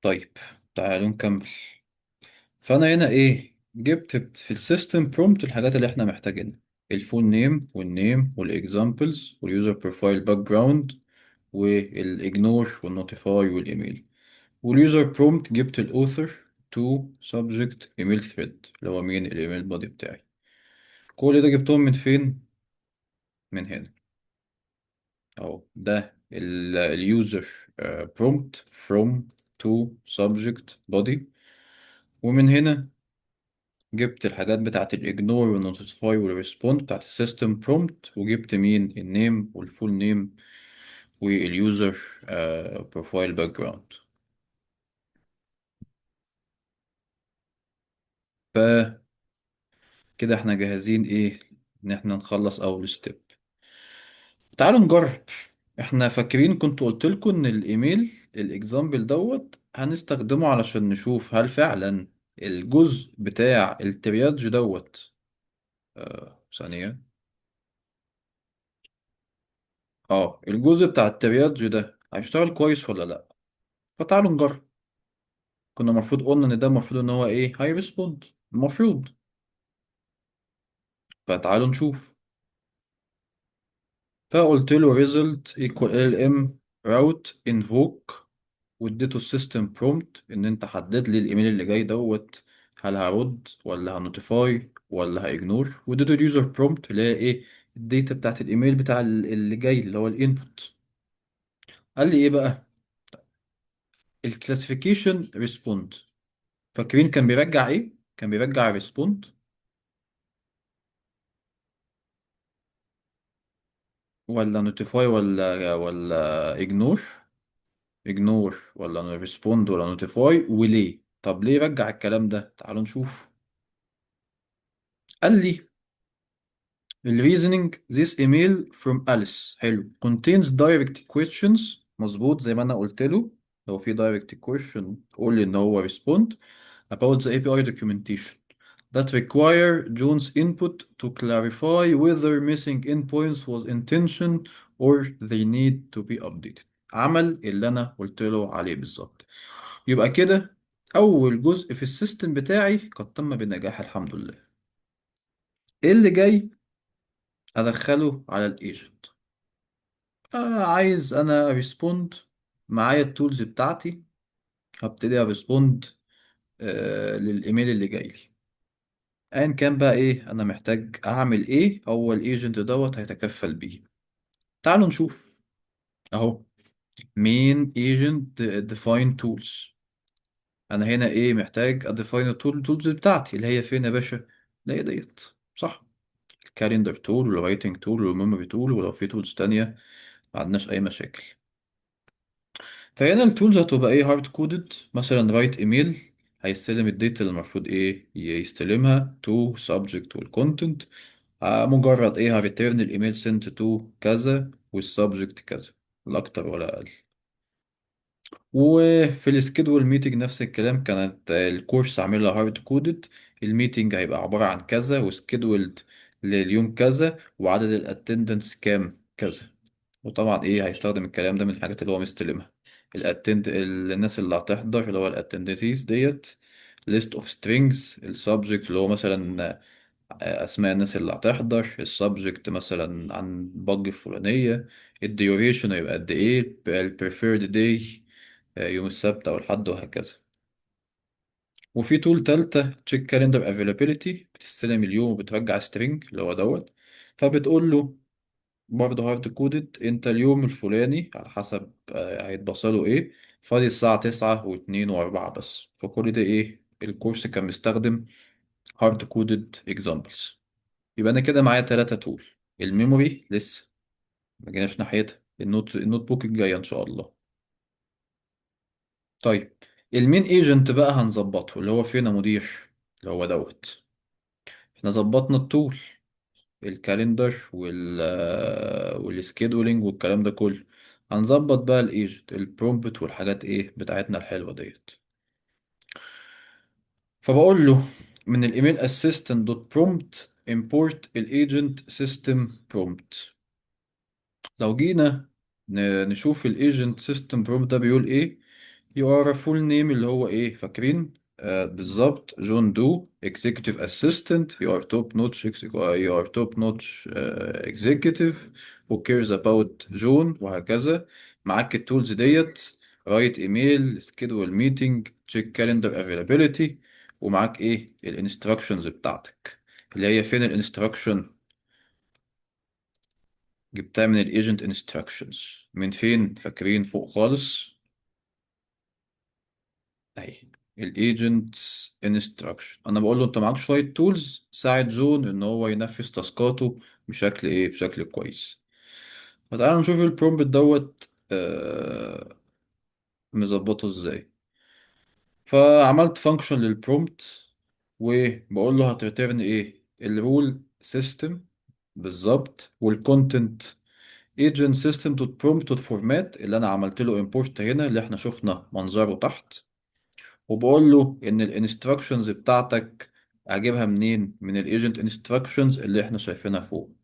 S1: طيب تعالوا نكمل. فانا هنا ايه جبت في السيستم برومبت الحاجات اللي احنا محتاجينها: الفول نيم والنيم والاكزامبلز واليوزر بروفايل باك جراوند والاجنور والنوتيفاي والايميل. واليوزر برومبت جبت الاوثر تو سبجكت ايميل ثريد اللي هو مين الايميل بودي بتاعي. كل ده جبتهم من فين؟ من هنا اهو. ده اليوزر برومبت from to subject body. ومن هنا جبت الحاجات بتاعت الاجنور والنوتيفاي والريسبوند بتاعت السيستم برومبت، وجبت مين النيم والفول نيم واليوزر بروفايل باك جراوند. فكده احنا جاهزين ايه ان احنا نخلص اول ستيب. تعالوا نجرب. احنا فاكرين كنت قلت لكم ان الايميل الاكزامبل هنستخدمه علشان نشوف هل فعلا الجزء بتاع التريادج ثانية. اه الجزء بتاع التريادج ده هيشتغل كويس ولا لا. فتعالوا نجرب. كنا المفروض قلنا ان ده المفروض ان هو ايه هاي ريسبوند المفروض. فتعالوا نشوف. فقلت له result equal lm route invoke، واديته السيستم برومبت ان انت حدد لي الايميل اللي جاي هل هرد ولا هنوتيفاي ولا هاجنور. واديته اليوزر برومبت اللي هي ايه الداتا بتاعت الايميل بتاع اللي جاي اللي هو الانبوت. قال لي ايه بقى؟ الكلاسيفيكيشن ريسبوند. فاكرين كان بيرجع ايه؟ كان بيرجع ريسبوند ولا نوتيفاي ولا اجنور. اجنور ولا ريسبوند ولا نوتيفاي، وليه؟ طب ليه رجع الكلام ده؟ تعالوا نشوف. قال لي ال reasoning this email from Alice حلو contains direct questions مظبوط زي ما انا قلت له. لو في direct question قول لي ان هو respond about the API documentation that require John's input to clarify whether missing endpoints was intention or they need to be updated. عمل اللي انا قلت له عليه بالظبط. يبقى كده اول جزء في السيستم بتاعي قد تم بنجاح الحمد لله. ايه اللي جاي؟ ادخله على الايجنت. عايز انا ريسبوند. معايا التولز بتاعتي. هبتدي اريسبوند للايميل اللي جاي لي. ايا كان بقى ايه انا محتاج اعمل ايه هو الايجنت هيتكفل بيه. تعالوا نشوف. اهو مين ايجنت define tools. انا هنا ايه محتاج اديفاين التولز بتاعتي اللي هي فين يا باشا؟ اللي هي ديت صح. الكاليندر تول والرايتنج تول والميموري تول ولو في تولز تانية ما عندناش اي مشاكل. فهنا التولز هتبقى ايه هارد كودد مثلا رايت ايميل هيستلم الداتا اللي المفروض ايه يستلمها تو سبجكت والكونتنت. مجرد ايه هريتيرن الايميل سنت تو كذا والسبجكت كذا لا اكتر ولا اقل. وفي السكيدول ميتنج نفس الكلام كانت الكورس عاملها هارد كودد. الميتنج هيبقى عبارة عن كذا وسكيدولد لليوم كذا وعدد الاتندنس كام كذا. وطبعا ايه هيستخدم الكلام ده من الحاجات اللي هو مستلمها. الناس اللي هتحضر اللي هو الاتندنسيز ديت list of strings. السبجكت اللي هو مثلا اسماء الناس اللي هتحضر. السبجكت مثلا عن بج الفلانية. الديوريشن هيبقى قد ايه البريفيرد داي يوم السبت او الحد وهكذا. وفي تول تالتة تشيك كالندر افيلابيليتي بتستلم اليوم وبترجع سترينج اللي هو فبتقول له برضه هارد كودد انت اليوم الفلاني على حسب هيتبصله ايه فاضي الساعة 9 و2 و4 بس. فكل ده ايه الكورس كان مستخدم هارد كودد اكزامبلز. يبقى انا كده معايا 3 تول. الميموري لسه ما جيناش ناحيتها. النوت بوك الجاية ان شاء الله. طيب المين ايجنت بقى هنظبطه اللي هو فين يا مدير؟ اللي هو احنا ظبطنا التول الكالندر والسكيدولينج والكلام ده كله. هنظبط بقى الايجنت البرومبت والحاجات ايه بتاعتنا الحلوة ديت. فبقول له من الايميل assistant دوت برومبت import الايجنت system prompt. لو جينا نشوف الايجنت system prompt ده بيقول ايه. يو ار فول نيم اللي هو ايه فاكرين؟ بالظبط، جون دو اكزيكتيف اسيستنت، يو ار توب نوتش، يو ار توب نوتش اكزيكتيف who cares about جون، وهكذا. معاك التولز ديت، رايت ايميل، سكيدول ميتنج، تشيك كالندر افيلابيليتي، ومعاك ايه الانستراكشنز بتاعتك، اللي هي فين الانستراكشن؟ جبتها من الايجنت انستراكشنز، من فين فاكرين؟ فوق خالص اهي، الايجنت انستراكشن. انا بقول له انت معاك شويه تولز ساعد جون ان هو ينفذ تاسكاته بشكل ايه، بشكل كويس. فتعالوا نشوف البرومبت دوت مظبطه ازاي. فعملت فانكشن للبرومبت، وبقول له هتريتيرن ايه، الرول سيستم بالظبط، والكونتنت agent system dot prompt dot format اللي انا عملت له import هنا، اللي احنا شفنا منظره تحت. وبقول له ان الانستراكشنز بتاعتك اجيبها منين؟ من الايجنت انستراكشنز اللي احنا شايفينها فوق.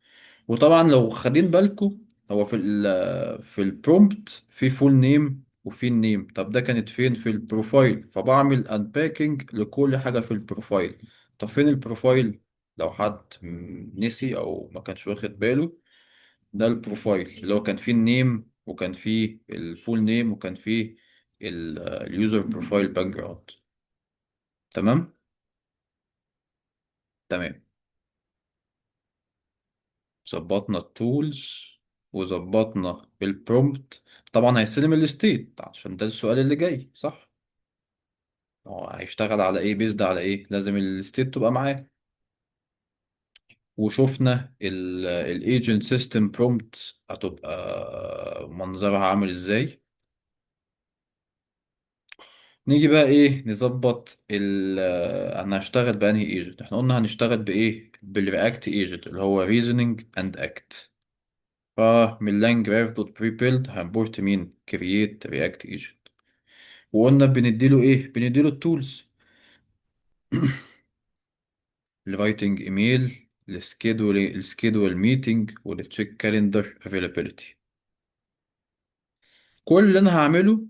S1: وطبعا لو خدين بالكم، هو في البرومبت في فول نيم وفي النيم. طب ده كانت فين؟ في البروفايل. فبعمل انباكينج لكل حاجة في البروفايل. طب فين البروفايل؟ لو حد نسي او ما كانش واخد باله، ده البروفايل اللي هو كان فيه النيم وكان فيه الفول نيم وكان فيه اليوزر بروفايل باك جراوند. تمام. تمام. ظبطنا التولز وظبطنا البرومبت. طبعا هيستلم الستيت عشان ده السؤال اللي جاي، صح؟ هو هيشتغل على ايه؟ بيزد على ايه؟ لازم الستيت تبقى معاه. وشفنا الايجنت سيستم برومبت هتبقى منظرها عامل ازاي. نيجي بقى ايه نظبط انا هشتغل بانهي ايجنت. احنا قلنا هنشتغل بايه؟ بالرياكت ايجنت اللي هو reasoning and act. فمن langgraph دوت بري بيلد هنبورت مين؟ create react agent. وقلنا بنديله ايه؟ بنديله التولز الرايتنج ايميل، السكيدول ميتنج، والتشيك كالندر افيلابيلتي. كل اللي انا هعمله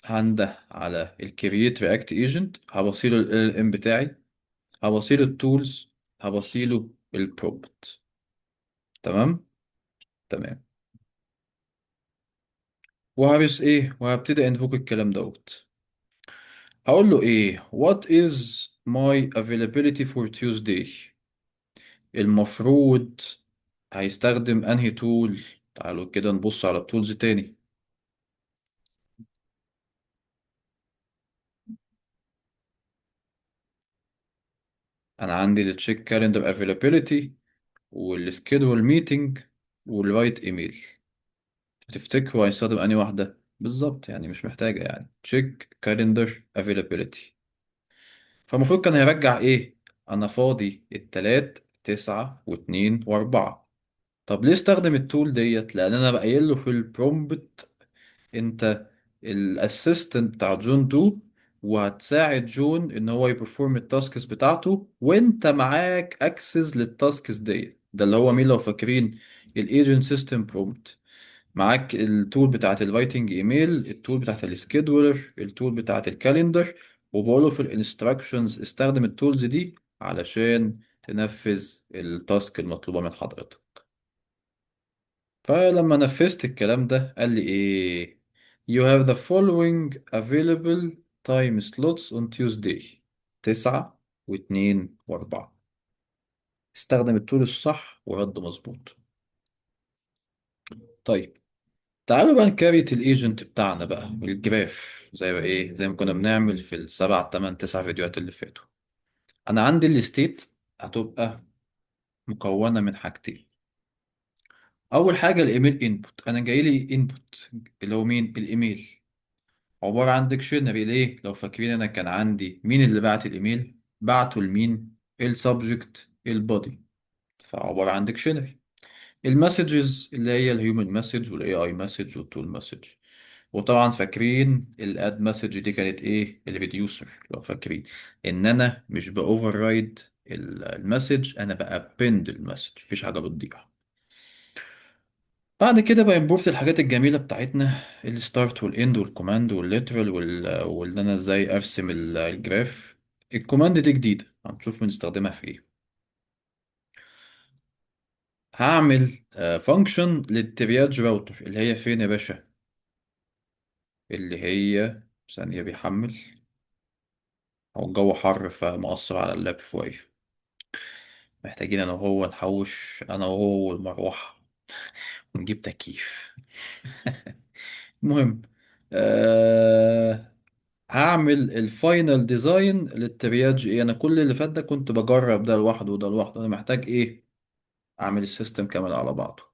S1: هنده على الكرييت رياكت ايجنت، هبصيله ال LLM بتاعي، هبصيله التولز، هبصيله البروبت. تمام. تمام. وهبس ايه، وهبتدي انفوك الكلام دوت. هقول له ايه what is my availability for Tuesday. المفروض هيستخدم انهي تول؟ تعالوا كده نبص على التولز تاني. انا عندي التشيك كالندر افيلابيلتي والسكيدول ميتنج والرايت ايميل. تفتكروا هيستخدم انهي واحدة بالظبط؟ يعني مش محتاجة، يعني تشيك كالندر افيلابيلتي. فالمفروض كان هيرجع ايه؟ انا فاضي التلات، تسعة، واتنين، واربعة. طب ليه استخدم التول ديت؟ لان انا بقايل له في البرومبت انت الاسيستنت بتاع جون 2، وهتساعد جون ان هو يبرفورم التاسكس بتاعته، وانت معاك اكسس للتاسكس ديت. ده اللي هو مين لو فاكرين؟ الايجنت سيستم برومبت. معاك التول بتاعت الرايتنج ايميل، التول بتاعت السكيدولر، التول بتاعت الكاليندر. وبقوله في الانستراكشنز استخدم التولز دي علشان تنفذ التاسك المطلوبة من حضرتك. فلما نفذت الكلام ده قال لي ايه؟ You have the following available time slots on Tuesday. تسعة واتنين واربعة. استخدم التول الصح ورد مظبوط. طيب، تعالوا بقى نكريت الايجنت بتاعنا بقى الجراف، زي ما ايه، زي ما كنا بنعمل في السبع تمن تسع فيديوهات اللي فاتوا. انا عندي الستيت هتبقى مكونة من حاجتين. اول حاجة الايميل انبوت، انا جاي لي انبوت اللي هو مين؟ الايميل. عبارة عن ديكشنري. ليه؟ لو فاكرين انا كان عندي مين اللي بعت الايميل؟ بعته لمين؟ السبجكت البودي. فعبارة عن ديكشنري. المسجز اللي هي الهيومن مسج والاي اي مسج والتول مسج. وطبعا فاكرين الاد مسج دي كانت ايه؟ الريديوسر. لو فاكرين ان انا مش باوفر رايد المسج، انا بابند المسج، مفيش حاجه بتضيع. بعد كده بقى امبورت الحاجات الجميلة بتاعتنا، الستارت والاند والكوماند والليترال واللي انا ازاي ارسم الجراف. الكوماند دي جديدة هنشوف بنستخدمها في ايه. هعمل فانكشن للترياج راوتر اللي هي فين يا باشا؟ اللي هي ثانية بيحمل، او الجو حر فمأثر على اللاب شوية. محتاجين انا وهو نحوش، انا وهو والمروحة، ونجيب تكييف. المهم، أه هعمل الفاينل ديزاين للترياج. ايه، انا كل اللي فات ده كنت بجرب ده لوحده وده لوحده، انا محتاج ايه؟ اعمل السيستم كامل على بعضه.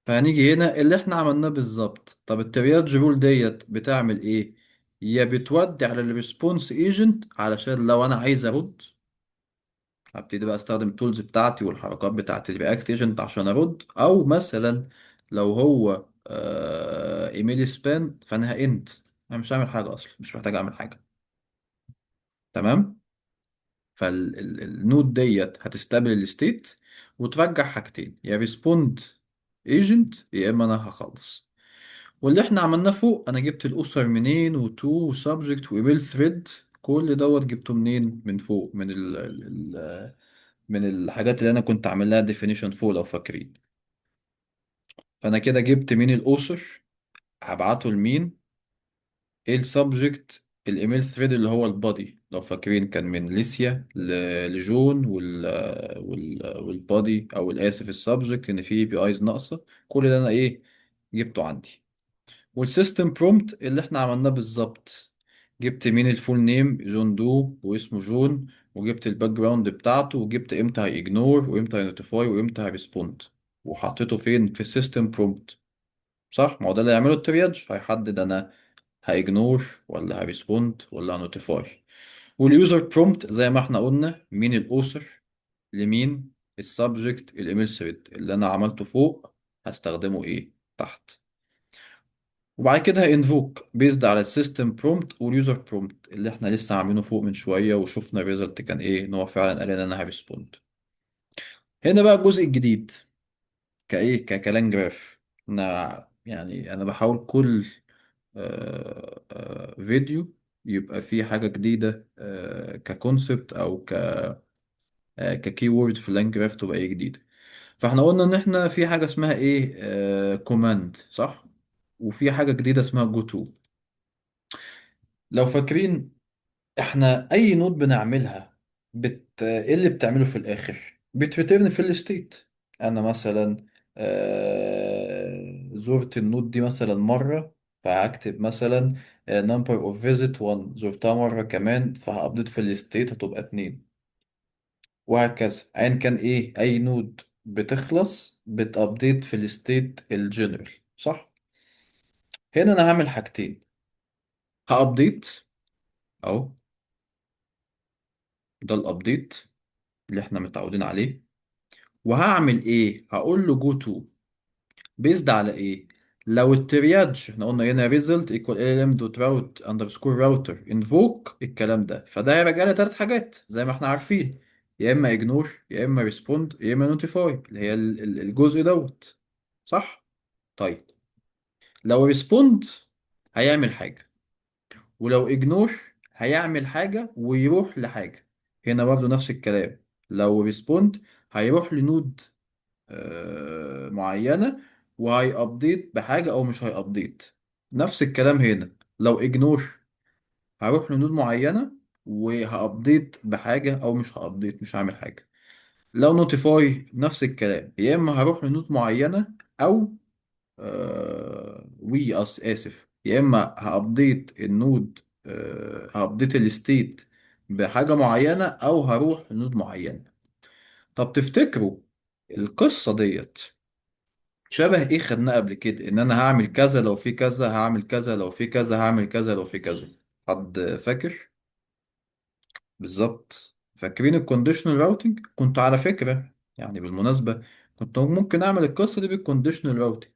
S1: فهنيجي هنا اللي احنا عملناه بالظبط. طب الترياج رول ديت بتعمل ايه؟ يا بتودي على الريسبونس ايجنت علشان لو انا عايز ارد، هبتدي بقى استخدم التولز بتاعتي والحركات بتاعت الرياكت ايجنت عشان ارد، او مثلا لو هو ايميل سبان فانا هاند، انا مش هعمل حاجه اصلا، مش محتاج اعمل حاجه. تمام. فالنود ديت هتستقبل الستيت وترجع حاجتين، يا ريسبوند ايجنت يا اما انا هخلص. واللي احنا عملناه فوق، انا جبت الاسر منين، وتو وسبجكت وايميل ثريد، كل دوت جبته منين؟ من فوق، من الحاجات اللي انا كنت عامل لها ديفينيشن فوق لو فاكرين. فانا كده جبت مين الاسر، هبعته لمين. ايه السبجكت؟ الايميل ثريد اللي هو البادي لو فاكرين كان من ليسيا لجون والبادي، او الاسف السبجكت ان في بي ايز ناقصه. كل ده انا ايه؟ جبته عندي. والسيستم برومبت اللي احنا عملناه بالظبط، جبت مين الفول نيم جون دو واسمه جون، وجبت الباك جراوند بتاعته، وجبت امتى هيجنور وامتى هينوتيفاي وامتى هيرسبوند، وحطيته فين؟ في السيستم برومبت. صح، ما هو ده اللي هيعمله الترياج، هيحدد انا هيجنور ولا هيرسبوند ولا هنوتيفاي. واليوزر برومبت زي ما احنا قلنا، مين الاوثر لمين السبجكت الايميل ثريد اللي انا عملته فوق، هستخدمه ايه تحت. وبعد كده هانفوك بيزد على السيستم برومبت واليوزر برومبت اللي احنا لسه عاملينه فوق من شويه، وشفنا الريزلت كان ايه، ان هو فعلا قال ان انا هريسبوند. هنا بقى الجزء الجديد، كايه ككلام جراف. انا يعني انا بحاول كل فيديو يبقى فيه حاجه جديده ككونسبت او ككي وورد في اللانج جراف تبقى ايه جديده. فاحنا قلنا ان احنا في حاجه اسمها ايه كوماند، صح؟ وفي حاجه جديده اسمها جو تو. لو فاكرين، احنا اي نود بنعملها ايه اللي بتعمله في الاخر؟ بتريتيرن في الستيت. انا مثلا زرت النود دي مثلا مرة، فهكتب مثلا number of visit 1، زرتها مرة كمان فهابديت في الستيت هتبقى 2، وهكذا. ايا كان ايه، اي نود بتخلص بتابديت في الستيت الجنرال، صح؟ هنا انا هعمل حاجتين، هابديت اهو، ده الابديت اللي احنا متعودين عليه. وهعمل ايه؟ هقول له جو تو بيزد على ايه؟ لو الترياج احنا قلنا هنا result equal lm دوت راوت اندرسكور راوتر invoke الكلام ده، فده هيرجع لي ثلاث حاجات زي ما احنا عارفين، يا اما ignore يا اما respond يا اما notify، اللي هي الجزء دوت، صح؟ طيب، لو respond هيعمل حاجة، ولو ignore هيعمل حاجة ويروح لحاجة. هنا برضو نفس الكلام، لو respond هيروح لنود معينة وهيابديت بحاجة أو مش هيابديت. نفس الكلام هنا، لو اجنور هروح لنود معينة وهابديت بحاجة أو مش هابديت، مش هعمل حاجة. لو نوتيفاي نفس الكلام، يا إما هروح لنود معينة أو آسف، يا إما هابديت النود، هابديت الستيت بحاجة معينة أو هروح لنود معينة. طب تفتكروا القصة ديت شبه ايه خدناه قبل كده؟ ان انا هعمل كذا لو في كذا، هعمل كذا لو في كذا، هعمل كذا لو في كذا. حد فاكر؟ بالظبط. فاكرين الكونديشنال راوتنج؟ كنت على فكرة يعني بالمناسبة كنت ممكن اعمل القصة دي بالكونديشنال راوتنج.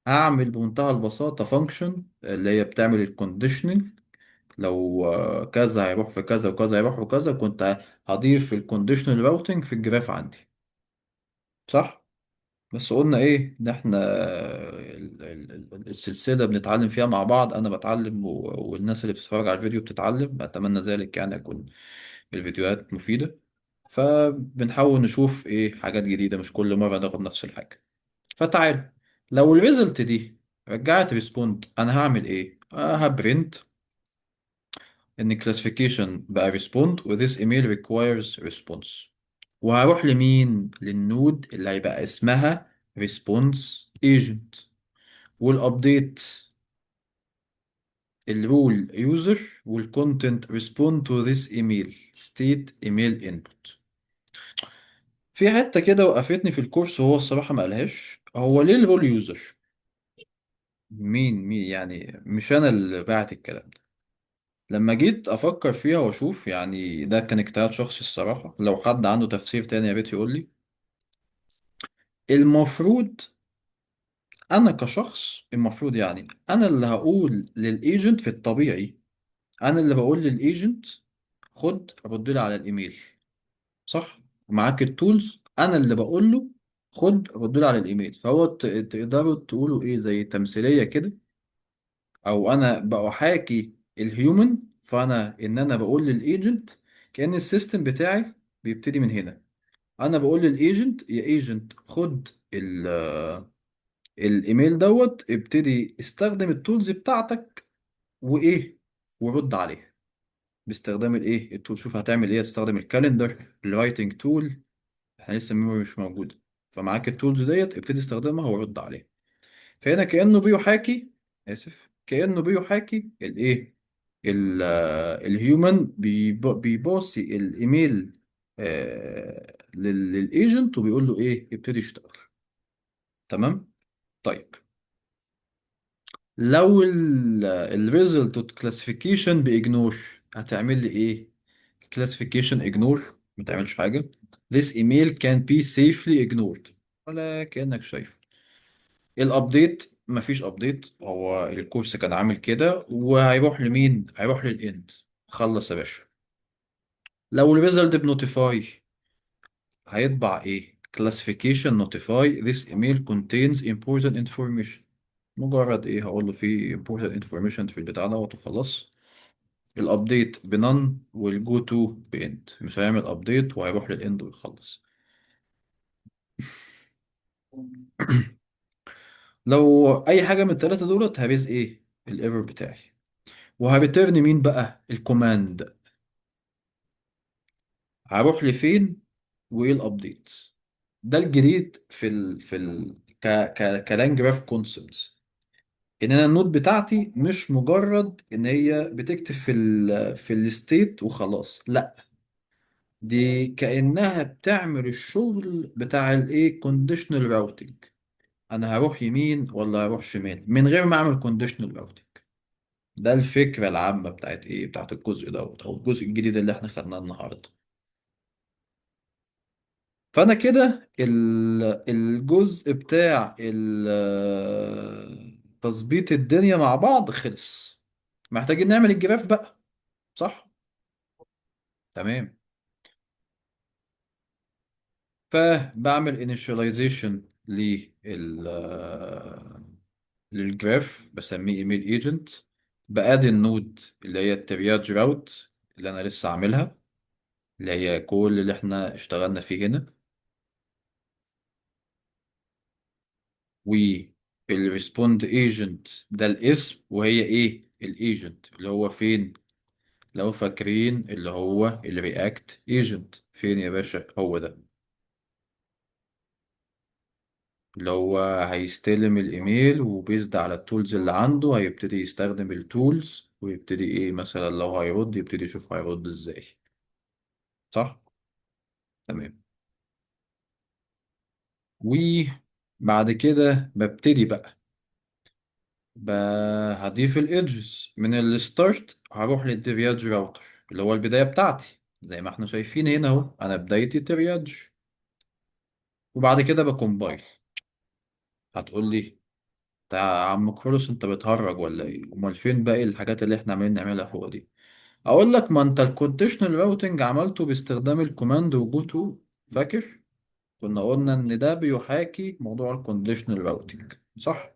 S1: هعمل بمنتهى البساطة فانكشن اللي هي بتعمل الكونديشنال، لو كذا هيروح في كذا وكذا هيروح في كذا، كنت هضيف الكونديشنال راوتنج في الجراف عندي، صح؟ بس قلنا ايه ان احنا السلسلة بنتعلم فيها مع بعض، انا بتعلم والناس اللي بتتفرج على الفيديو بتتعلم، اتمنى ذلك يعني يكون الفيديوهات مفيدة. فبنحاول نشوف ايه حاجات جديدة، مش كل مرة ناخد نفس الحاجة. فتعال، لو الريزلت دي رجعت ريسبوند، انا هعمل ايه؟ هبرنت ان classification بقى respond و this email requires response. وهروح لمين؟ للنود اللي هيبقى اسمها response agent. والابديت الرول user والcontent respond to this email state email input. في حتة كده وقفتني في الكورس، هو الصراحة ما قالهاش، هو ليه الرول يوزر؟ مين يعني؟ مش انا اللي بعت الكلام ده. لما جيت افكر فيها واشوف، يعني ده كان اجتهاد شخصي الصراحة، لو حد عنده تفسير تاني يا ريت يقول لي. المفروض انا كشخص، المفروض يعني انا اللي هقول للايجنت في الطبيعي، انا اللي بقول للايجنت خد رد لي على الايميل، صح؟ معاك التولز، انا اللي بقول له خد رد لي على الايميل. فهو تقدروا تقولوا ايه زي تمثيلية كده، او انا بحاكي الهيومن. فانا ان انا بقول للايجنت كأن السيستم بتاعي بيبتدي من هنا. انا بقول للايجنت يا ايجنت خد الايميل دوت، ابتدي استخدم التولز بتاعتك وايه، ورد عليه باستخدام الايه التول. شوف هتعمل ايه، هتستخدم الكالندر، الرايتنج تول، احنا لسه الميموري مش موجوده، فمعاك التولز ديت ابتدي استخدمها ورد عليه. فهنا كأنه بيحاكي، اسف، كأنه بيحاكي الايه، الهيومن بيباصي الايميل للايجنت وبيقول له ايه ابتدي اشتغل. تمام. طيب، لو الريزلت كلاسيفيكيشن باجنور، هتعمل لي ايه؟ كلاسيفيكيشن اجنور، ما تعملش حاجه. this email can be safely ignored، ولا كأنك شايف. الابديت مفيش ابديت، هو الكورس كان عامل كده، وهيروح لمين؟ هيروح للاند. خلص يا باشا. لو الريزلت بنوتيفاي، هيطبع ايه؟ classification notify this email contains important information. مجرد ايه؟ هقول له في important information في البتاع دوت وخلاص. الابديت بنن والجو تو باند، مش هيعمل ابديت وهيروح للاند ويخلص. لو اي حاجه من الثلاثه دولت، هريز ايه؟ الايرور بتاعي. وهريتيرن مين بقى؟ الكوماند. هروح لفين وايه الابديت؟ ده الجديد كلانج جراف كونسبتس، ان انا النوت بتاعتي مش مجرد ان هي بتكتب في الستيت وخلاص، لا، دي كأنها بتعمل الشغل بتاع الايه كونديشنال راوتنج. انا هروح يمين ولا هروح شمال من غير ما اعمل كونديشنال راوتنج. ده الفكرة العامة بتاعت ايه، بتاعت الجزء دوت او الجزء الجديد اللي احنا خدناه النهارده. فانا كده الجزء بتاع تظبيط الدنيا مع بعض خلص. محتاجين نعمل الجراف بقى، صح؟ تمام. فبعمل initialization للجراف، بسميه ايميل ايجنت. بقاد النود اللي هي الترياج راوت اللي انا لسه عاملها، اللي هي كل اللي احنا اشتغلنا فيه هنا. والريسبوند ايجنت ده الاسم، وهي ايه؟ الايجنت اللي هو فين؟ لو فاكرين اللي هو الرياكت ايجنت، فين يا باشا؟ هو ده اللي هو هيستلم الايميل، وبيزد على التولز اللي عنده هيبتدي يستخدم التولز، ويبتدي ايه مثلا لو هيرد يبتدي يشوف هيرد ازاي. صح؟ تمام. وبعد كده ببتدي بقى ب- هضيف الايدجز من الستارت، هروح للترياج راوتر اللي هو البداية بتاعتي، زي ما احنا شايفين هنا اهو، انا بدايتي ترياج. وبعد كده بكمبايل. هتقول لي يا عم كرولوس انت بتهرج ولا ايه؟ امال فين باقي الحاجات اللي احنا عمالين نعملها فوق دي؟ اقول لك، ما انت الكونديشنال راوتنج عملته باستخدام الكوماند وجو تو، فاكر؟ كنا قلنا ان ده بيحاكي موضوع الكونديشنال راوتنج، صح؟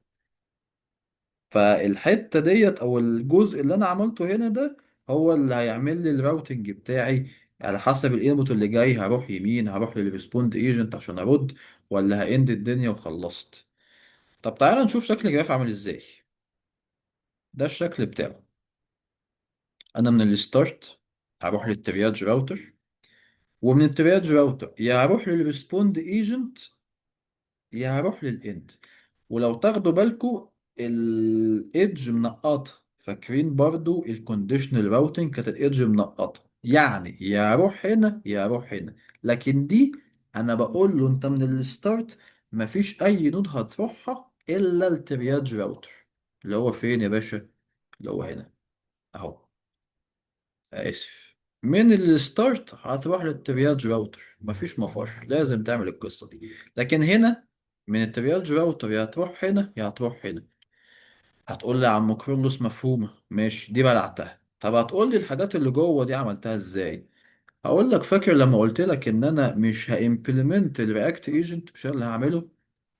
S1: فالحتة ديت او الجزء اللي انا عملته هنا ده هو اللي هيعمل لي الراوتنج بتاعي. على حسب الانبوت اللي جاي، هروح يمين هروح للريسبوند ايجنت عشان ارد، ولا هاند الدنيا وخلصت. طب تعالى نشوف شكل الجراف عامل ازاي. ده الشكل بتاعه. انا من الستارت هروح للترياج راوتر، ومن الترياج راوتر يا هروح للريسبوند ايجنت يا هروح للاند. ولو تاخدوا بالكو الايدج منقطه، فاكرين برضو الكونديشنال راوتنج كانت الايدج منقطه، يعني يا اروح هنا يا اروح هنا. لكن دي انا بقول له انت من الستارت مفيش اي نود هتروحها الا الترياج راوتر. اللي هو فين يا باشا؟ اللي هو هنا اهو. اسف، من الستارت هتروح للترياج راوتر، مفيش مفر، لازم تعمل القصة دي. لكن هنا من الترياج راوتر يا هتروح هنا يا هتروح هنا. هتقول لي يا عم كرولوس مفهومة، ماشي دي بلعتها. طب هتقول لي الحاجات اللي جوه دي عملتها ازاي؟ هقول لك، فاكر لما قلت لك ان انا مش هامبلمنت الرياكت ايجنت؟ مش أنا اللي هعمله،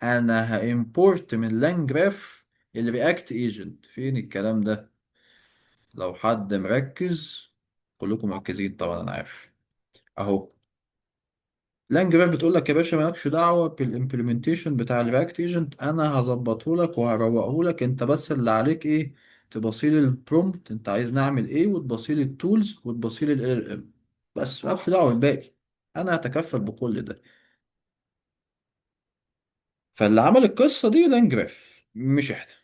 S1: انا هامبورت من لانجراف الرياكت ايجنت. فين الكلام ده؟ لو حد مركز، كلكم مركزين طبعا انا عارف، اهو. لانجرافيل بتقول لك يا باشا مالكش دعوه بالامبلمنتيشن بتاع الرياكت ايجنت، انا هظبطه لك وهروقه لك، انت بس اللي عليك ايه؟ تبصيلي البرومبت انت عايز نعمل ايه، وتبصيلي التولز وتبصيلي ال ال ام. بس مالكش دعوه بالباقي، انا هتكفل بكل ده. فاللي عمل القصه دي لانجراف مش احنا،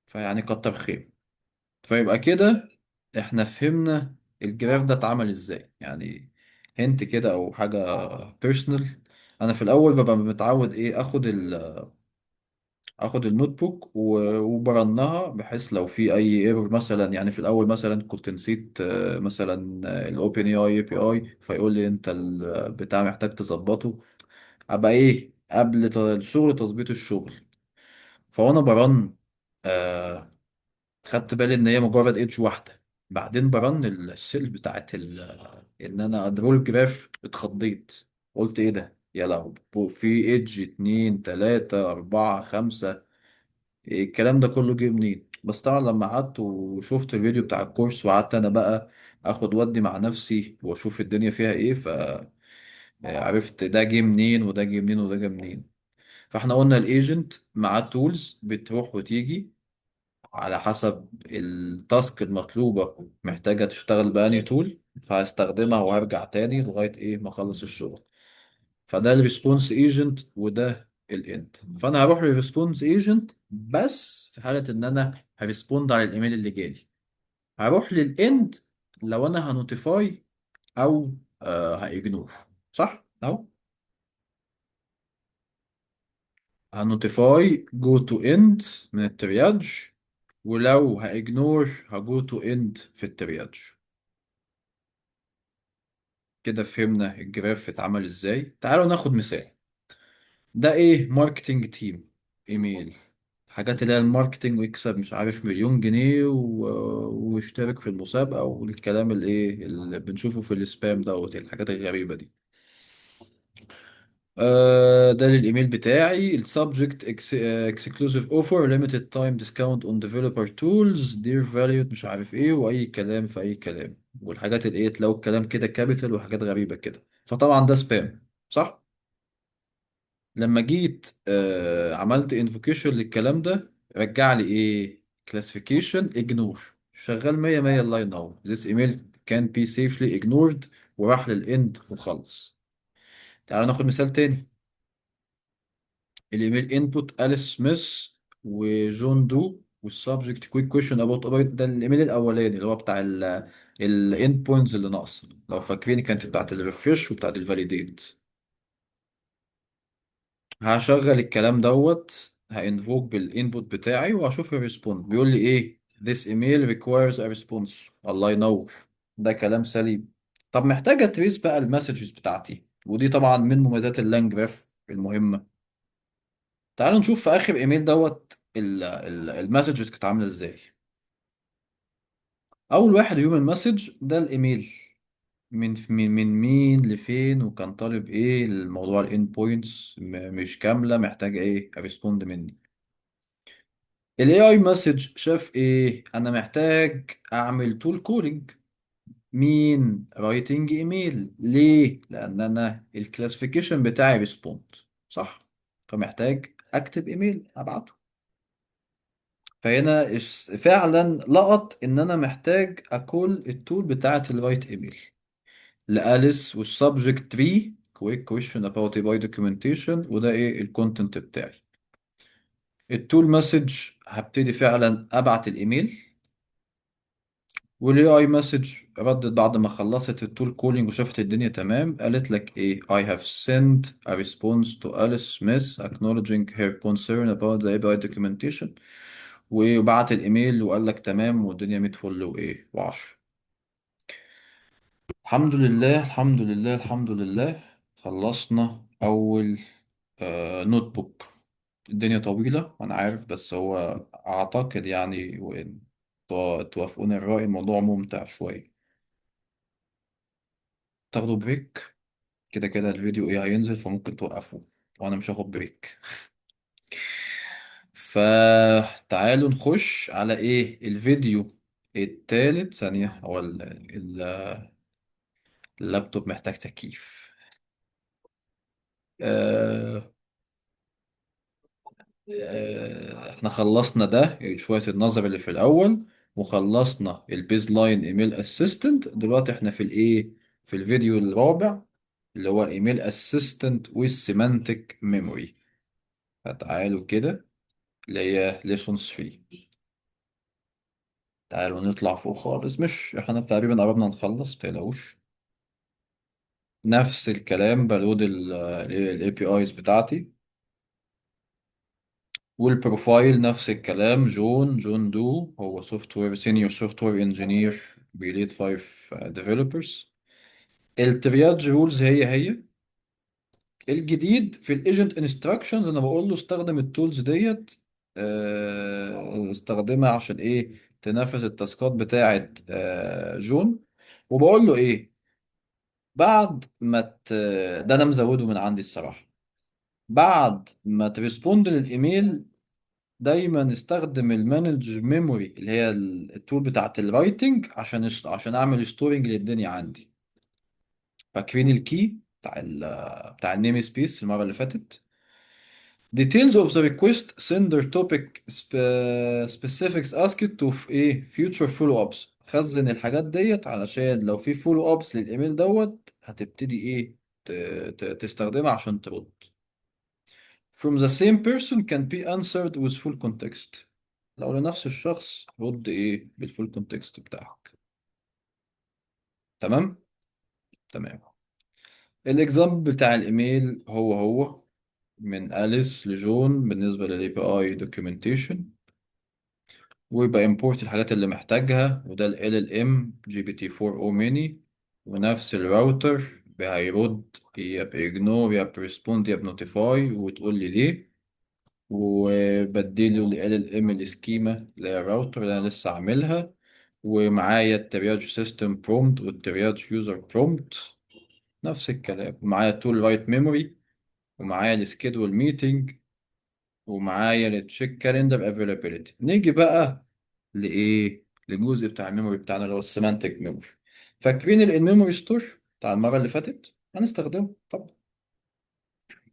S1: فيعني كتر خير. فيبقى كده احنا فهمنا الجراف ده اتعمل ازاي يعني. هنت كده او حاجة بيرسونال. انا في الاول ببقى متعود ايه، اخد النوت بوك وبرنها، بحيث لو في اي ايرور مثلا. يعني في الاول مثلا كنت نسيت مثلا الاوبن اي بي اي، فيقول لي انت البتاع محتاج تظبطه. ابقى ايه قبل الشغل تظبيط الشغل. فوانا برن آه، خدت بالي ان هي مجرد ايدج واحده. بعدين برن السيل بتاعت ان انا ادرول جراف، اتخضيت. قلت ايه ده يا لهوي، في ايدج اتنين تلاتة اربعة خمسة، إيه الكلام ده كله جه منين؟ بس طبعا لما قعدت وشفت الفيديو بتاع الكورس وقعدت انا بقى اخد ودي مع نفسي واشوف الدنيا فيها ايه، فعرفت ده جه منين وده جه منين وده جه منين. فاحنا قلنا الايجنت مع التولز بتروح وتيجي على حسب التاسك المطلوبة محتاجة تشتغل بأنهي تول، فهستخدمها وهرجع تاني لغاية إيه ما أخلص الشغل. فده الريسبونس ايجنت وده الاند. فأنا هروح للريسبونس ايجنت بس في حالة إن أنا هريسبوند على الإيميل اللي جالي. هروح للاند لو أنا هنوتيفاي أو هإجنور، صح؟ أهو. هنوتيفاي جو تو اند من الترياج، ولو هإجنور هجو تو اند في الترياج. كده فهمنا الجراف اتعمل ازاي. تعالوا ناخد مثال. ده ايه؟ ماركتينج تيم، ايميل، حاجات اللي هي الماركتينج، ويكسب مش عارف مليون جنيه ويشترك في المسابقة، والكلام اللي ايه اللي بنشوفه في السبام دوت، الحاجات الغريبة دي. ده للايميل بتاعي. السبجكت اكسكلوسيف اوفر ليميتد تايم ديسكاونت اون ديفلوبر تولز دير فاليو مش عارف ايه، واي كلام في اي كلام، والحاجات اللي ايه تلاقوا الكلام كده كابيتال وحاجات غريبة كده. فطبعا ده سبام، صح؟ لما جيت عملت انفوكيشن للكلام ده، رجع لي ايه؟ كلاسيفيكيشن اجنور. شغال 100 100، الله ينور. this email can be safely ignored، وراح للاند وخلص. تعال ناخد مثال تاني. الايميل انبوت اليس سميث وجون دو، والسبجكت كويك كويشن اباوت ده الايميل الاولاني اللي هو بتاع الاند بوينتس اللي ناقصه. لو فاكرين كانت بتاعت الريفرش وبتاعت الفاليديت. هشغل الكلام دوت، هانفوك بالانبوت بتاعي وهشوف الريسبونس بيقول لي ايه. this email requires a response، الله ينور. ده كلام سليم. طب محتاجة تريس بقى المسجز بتاعتي، ودي طبعا من مميزات اللانج جراف المهمة. تعالوا نشوف في اخر ايميل دوت المسجز كانت عاملة ازاي. اول واحد هيومن مسج، ده الايميل من مين لفين، وكان طالب ايه الموضوع، الان بوينتس مش كاملة، محتاجة ايه ريسبوند مني. الاي اي مسج شاف ايه، انا محتاج اعمل تول كولينج. مين رايتنج ايميل، ليه؟ لان انا الكلاسيفيكيشن بتاعي ريسبوند، صح؟ فمحتاج اكتب ايميل ابعته. فهنا فعلا لقط ان انا محتاج اكل التول بتاعه الرايت ايميل لأليس، والسبجكت تري كويك كويشن about باي documentation، وده ايه الكونتنت بتاعي. التول مسج هبتدي فعلا ابعت الايميل، والاي اي مسج ردت بعد ما خلصت التول كولينج وشافت الدنيا تمام، قالت لك ايه: I have sent a response to Alice Smith acknowledging her concern about the API documentation. وبعت الايميل وقال لك تمام، والدنيا 100 فل وايه و10. الحمد لله الحمد لله الحمد لله. خلصنا اول نوت بوك. الدنيا طويلة أنا عارف، بس هو أعتقد يعني، وإن توافقوني الرأي، الموضوع ممتع شوية. تاخدوا بريك، كده كده الفيديو إيه هينزل، فممكن توقفوا وأنا مش هاخد بريك. فتعالوا نخش على إيه الفيديو التالت. ثانية، هو اللابتوب محتاج تكييف. آه، احنا خلصنا ده شوية النظر اللي في الأول، وخلصنا البيز لاين ايميل اسيستنت. دلوقتي احنا في الايه، في الفيديو الرابع، اللي هو الايميل اسيستنت والسيمانتك ميموري. فتعالوا كده، اللي هي ليسون 3. تعالوا نطلع فوق خالص، مش احنا تقريبا قربنا نخلص، متقلقوش. نفس الكلام، بلود الاي بي ايز بتاعتي، والبروفايل نفس الكلام. جون دو هو سوفت وير سينيور سوفت وير انجينير بيليد 5 ديفلوبرز. الترياج رولز هي. الجديد في الايجنت انستراكشنز، انا بقول له استخدم التولز ديت، استخدمها عشان ايه؟ تنفذ التاسكات بتاعت جون. وبقول له ايه بعد ما ده انا مزوده من عندي الصراحة. بعد ما تريسبوند للايميل، دايما استخدم المانج ميموري، اللي هي التول بتاعت الرايتنج، عشان اعمل ستورنج للدنيا عندي. فاكرين الكي بتاع النيم سبيس المره اللي فاتت. details of the request sender topic specifics asked to ايه future follow ups. خزن الحاجات ديت علشان لو في follow ups للايميل دوت، هتبتدي ايه تستخدمها عشان ترد. From the same person can be answered with full context. لو لنفس الشخص رد ايه بالفول كونتكست بتاعك. تمام. تمام. الاكزامبل بتاع الايميل هو من أليس لجون بالنسبة للاي بي اي دوكيومنتيشن. ويبقى import الحاجات اللي محتاجها، وده ال LLM GPT-4 او ميني. ونفس الراوتر هيرد يا بإجنور يا بريسبوند يا بنوتيفاي، وتقول لي ليه. وبديله ال LLM السكيما اللي هي الراوتر اللي انا لسه عاملها. ومعايا الترياج سيستم برومبت والترياج يوزر برومبت، نفس الكلام. ومعايا تول رايت ميموري، ومعايا السكيدول ميتنج، ومعايا التشيك كالندر افيلابيلتي. نيجي بقى لايه، للجزء بتاع الميموري بتاعنا اللي هو السيمانتك ميموري. فاكرين الميموري ستور بتاع المره اللي فاتت؟ هنستخدمه طبعا.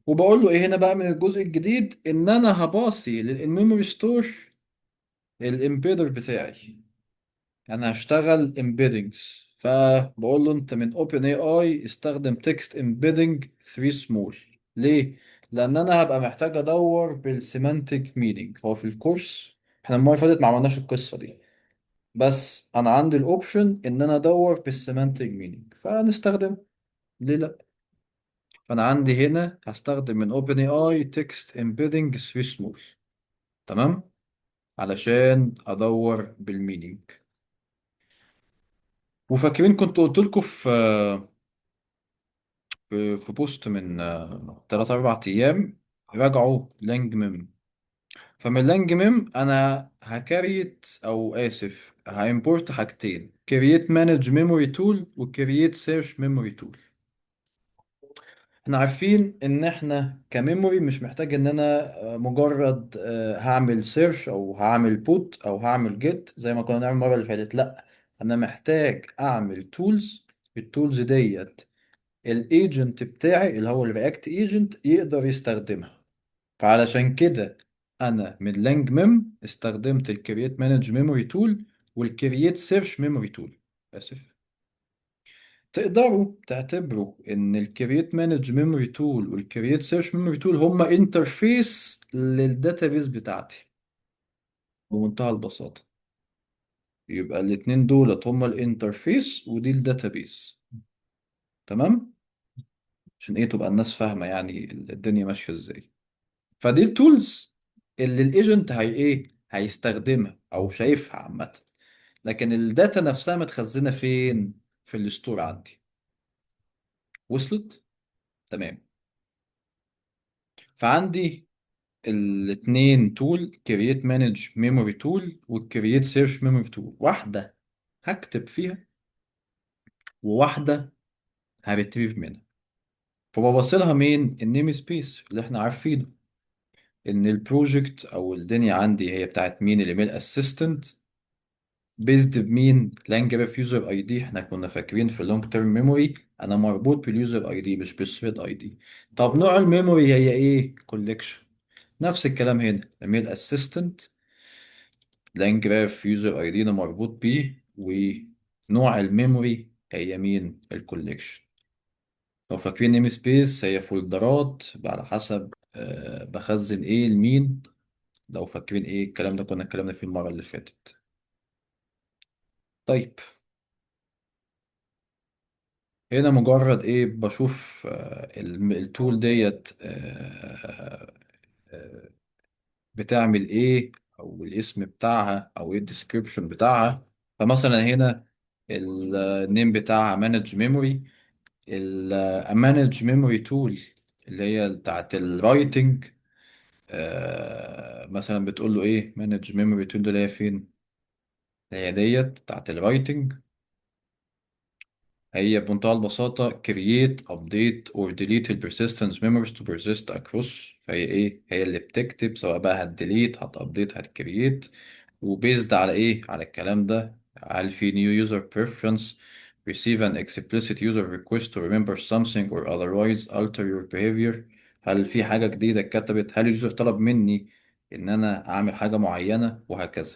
S1: وبقول له ايه هنا بقى من الجزء الجديد، ان انا هباصي للميموري ستور الامبيدر بتاعي. انا هشتغل embeddings، فبقول له انت من OpenAI استخدم text embedding 3 small. ليه؟ لان انا هبقى محتاج ادور بالسيمانتك مينينج. هو في الكورس احنا المره اللي فاتت ما عملناش القصه دي، بس انا عندي الاوبشن ان انا ادور بالسيمانتك مينينج، فنستخدم. ليه لا؟ فانا عندي هنا هستخدم من OpenAI text embedding 3 small. تمام، علشان ادور بالمينينج. وفاكرين كنت قلت لكم في بوست من 3 4 ايام، راجعوا لانج ميم. فمن لانج ميم انا هكريت او اسف هامبورت حاجتين: كرييت مانج ميموري تول وكرييت سيرش ميموري تول. احنا عارفين ان احنا كميموري مش محتاج ان انا مجرد هعمل سيرش او هعمل بوت او هعمل جيت زي ما كنا نعمل المره اللي فاتت. لا، انا محتاج اعمل تولز. التولز ديت الايجنت بتاعي اللي هو الرياكت ايجنت يقدر يستخدمها. فعلشان كده انا من لانج ميم استخدمت الكرييت مانج ميموري تول والكرييت سيرش ميموري تول. اسف. تقدروا تعتبروا ان الكرييت مانج ميموري تول والكرييت سيرش ميموري تول هما انترفيس للداتابيز بتاعتي بمنتهى البساطة. يبقى الاتنين دولت هما الانترفيس ودي الداتابيز. تمام. عشان ايه تبقى الناس فاهمة يعني الدنيا ماشية ازاي. فدي التولز اللي الايجنت هي ايه هيستخدمها او شايفها عامة. لكن الداتا نفسها متخزنة فين؟ في الستور عندي. وصلت؟ تمام. فعندي الاتنين تول: كرييت مانج ميموري تول والكرييت سيرش ميموري تول. واحدة هكتب فيها وواحدة هريتريف منها. فببصلها مين؟ النيم سبيس اللي احنا عارفينه ان البروجكت او الدنيا عندي هي بتاعت مين؟ الايميل اسيستنت. بيزد بمين؟ لانجراف يوزر اي دي. احنا كنا فاكرين في اللونج تيرم ميموري انا مربوط باليوزر اي دي مش بالثريد اي دي. طب نوع الميموري هي ايه؟ كوليكشن. نفس الكلام هنا، ايميل اسيستنت لانجراف يوزر اي دي انا مربوط بيه، ونوع الميموري هي مين؟ الكوليكشن. لو فاكرين نيم سبيس هي فولدرات على حسب بخزن ايه لمين. لو فاكرين ايه الكلام ده كنا اتكلمنا فيه المرة اللي فاتت. طيب، هنا مجرد ايه بشوف التول ديت بتعمل ايه او الاسم بتاعها او ايه الديسكريبشن بتاعها. فمثلا هنا النيم بتاعها مانج ميموري. المانج ميموري تول اللي هي بتاعت الرايتنج مثلا بتقول له ايه؟ مانج ميموري تول اللي هي فين؟ اللي هي ديت بتاعت الرايتنج. هي بمنتهى البساطة create update or delete ال persistence memories to persist across. فهي ايه؟ هي اللي بتكتب سواء بقى هتديليت هتابديت هتكرييت. وبيزد على ايه؟ على الكلام ده هل في new user preference receive an explicit user request to remember something or otherwise alter your behavior. هل في حاجة جديدة اتكتبت؟ هل اليوزر طلب مني ان انا اعمل حاجة معينة؟ وهكذا.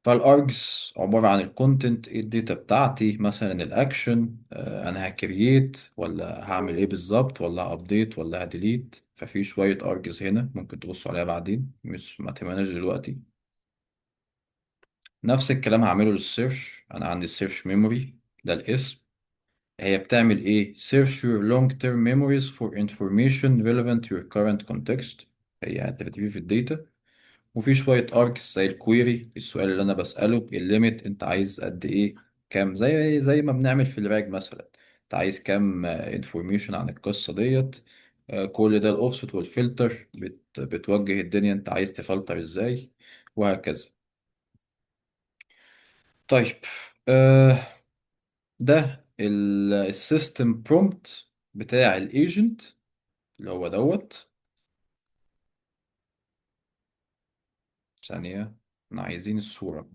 S1: فالارجز عبارة عن الكونتنت، ايه الداتا بتاعتي، مثلا الاكشن انا هكرييت ولا هعمل ايه بالظبط، ولا هابديت ولا هديليت. ففي شوية ارجز هنا ممكن تبصوا عليها بعدين، مش ما تهمناش دلوقتي. نفس الكلام هعمله للسيرش. انا عندي السيرش ميموري ده الاسم. هي بتعمل ايه؟ search your long term memories for information relevant to your current context. هي هتريتريف الداتا. وفي شوية اركس زي الكويري، السؤال اللي انا بسأله الليميت انت عايز قد ايه؟ كام؟ زي ما بنعمل في الراج مثلا. انت عايز كام انفورميشن عن القصة ديت. كل ده الاوفست والفلتر بتوجه الدنيا انت عايز تفلتر ازاي. وهكذا. طيب، آه ده السيستم برومبت بتاع الايجنت اللي هو دوت. ثانية، احنا عايزين الصورة.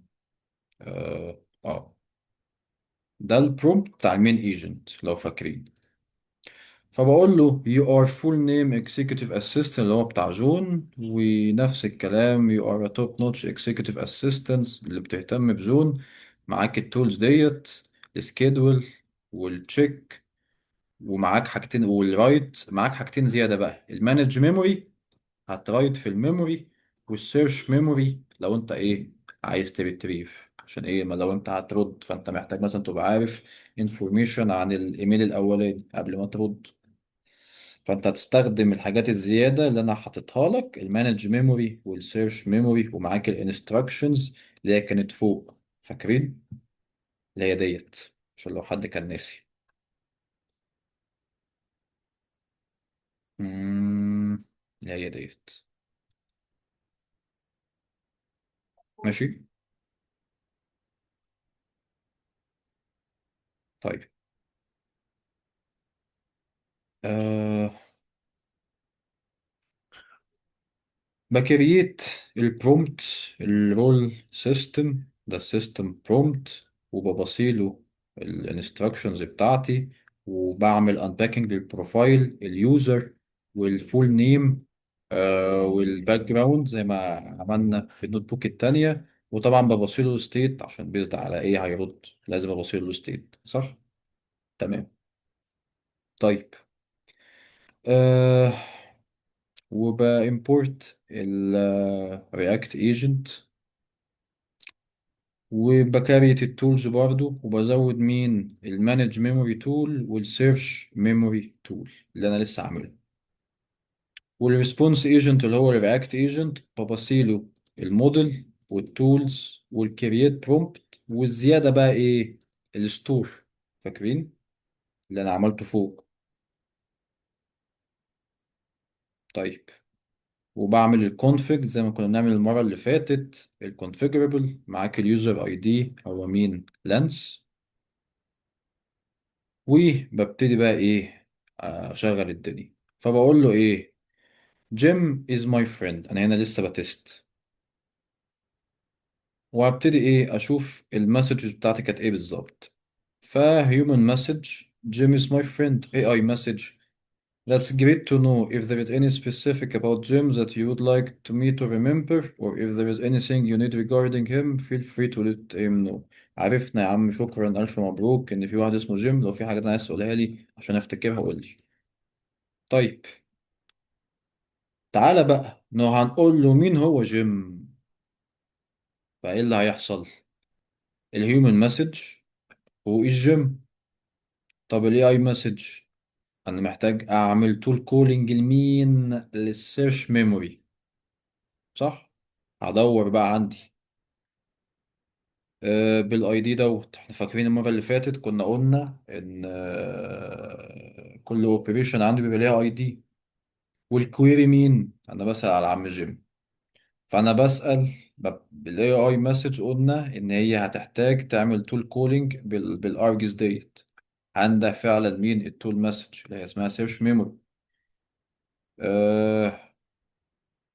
S1: ده البرومبت بتاع المين ايجنت لو فاكرين. فبقول له you are full name executive assistant اللي هو بتاع جون، ونفس الكلام you are a top notch executive assistant اللي بتهتم بجون. معاك التولز ديت السكيدول والتشيك. ومعاك حاجتين والرايت، معاك حاجتين زيادة بقى: المانج ميموري هترايت في الميموري، والسيرش ميموري لو انت ايه عايز تريتريف. عشان ايه؟ ما لو انت هترد فانت محتاج مثلا تبقى عارف انفورميشن عن الايميل الاولاني قبل ما ترد. فانت هتستخدم الحاجات الزيادة اللي انا حاططها لك: المانج ميموري والسيرش ميموري، ومعاك الانستراكشنز اللي هي كانت فوق. فاكرين؟ اللي هي ديت، عشان لو حد كان ناسي. اللي هي ديت. ماشي. طيب. أه بكريت البرومبت، الرول سيستم ده السيستم برومبت، وببصيله الانستراكشنز بتاعتي، وبعمل انباكينج للبروفايل اليوزر والفول نيم والباك جراوند زي ما عملنا في النوت بوك التانية. وطبعا ببصيله الستيت عشان بيزد على ايه هيرد، لازم ابصيله الستيت صح. تمام. طيب. أه وبإمبورت الرياكت ايجنت، وبكريت التولز برضو، وبزود مين المانج ميموري تول والسيرش ميموري تول اللي انا لسه عامله. والريسبونس ايجنت اللي هو الرياكت ايجنت ببصيله الموديل والتولز والكرييت برومبت، والزياده بقى ايه؟ الستور. فاكرين اللي انا عملته فوق؟ طيب. وبعمل الكونفيج زي ما كنا بنعمل المره اللي فاتت، الكونفيجربل معاك اليوزر اي دي هو مين لانس. وببتدي بقى ايه؟ اشغل الدنيا. فبقول له ايه؟ جيم از ماي فريند، انا هنا لسه بتست. وهبتدي ايه اشوف المسجز بتاعتي كانت ايه بالظبط. فهيومن مسج جيم is my friend. AI message: That's great to know. If there is any specific about Jim that you would like to me to remember, or if there is anything you need regarding him, feel free to let him know. عرفنا يا عم، شكرا ألف مبروك إن في واحد اسمه جيم، لو في حاجة أنا عايز تقولها لي عشان أفتكرها قول لي. طيب. تعالى بقى هنقول له مين هو جيم. فإيه اللي هيحصل؟ الهيومن مسج هو الجيم. طب الاي اي مسج، انا محتاج اعمل تول كولينج لمين؟ للسيرش ميموري صح. هدور بقى عندي بالاي دي دوت. احنا فاكرين المره اللي فاتت كنا قلنا ان كل اوبريشن عندي بيبقى ليها اي دي. والكويري مين؟ انا بسأل على عم جيم. فانا بسأل بالاي اي مسج، قلنا ان هي هتحتاج تعمل تول كولينج بالارجس ديت. عندها فعلا مين التول مسج اللي هي اسمها سيرش ميموري. آه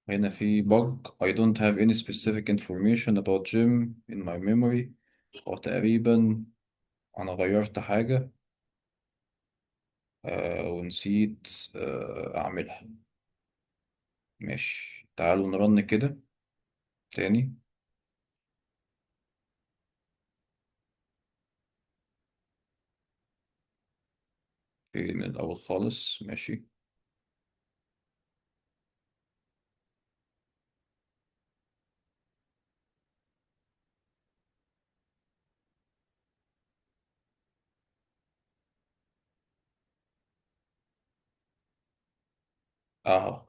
S1: هنا في bug: I don't have any specific information about Jim in my memory. هو تقريبا أنا غيرت حاجة ونسيت أعملها. ماشي، تعالوا نرن كده تاني. في من الأول خالص ماشي. أهو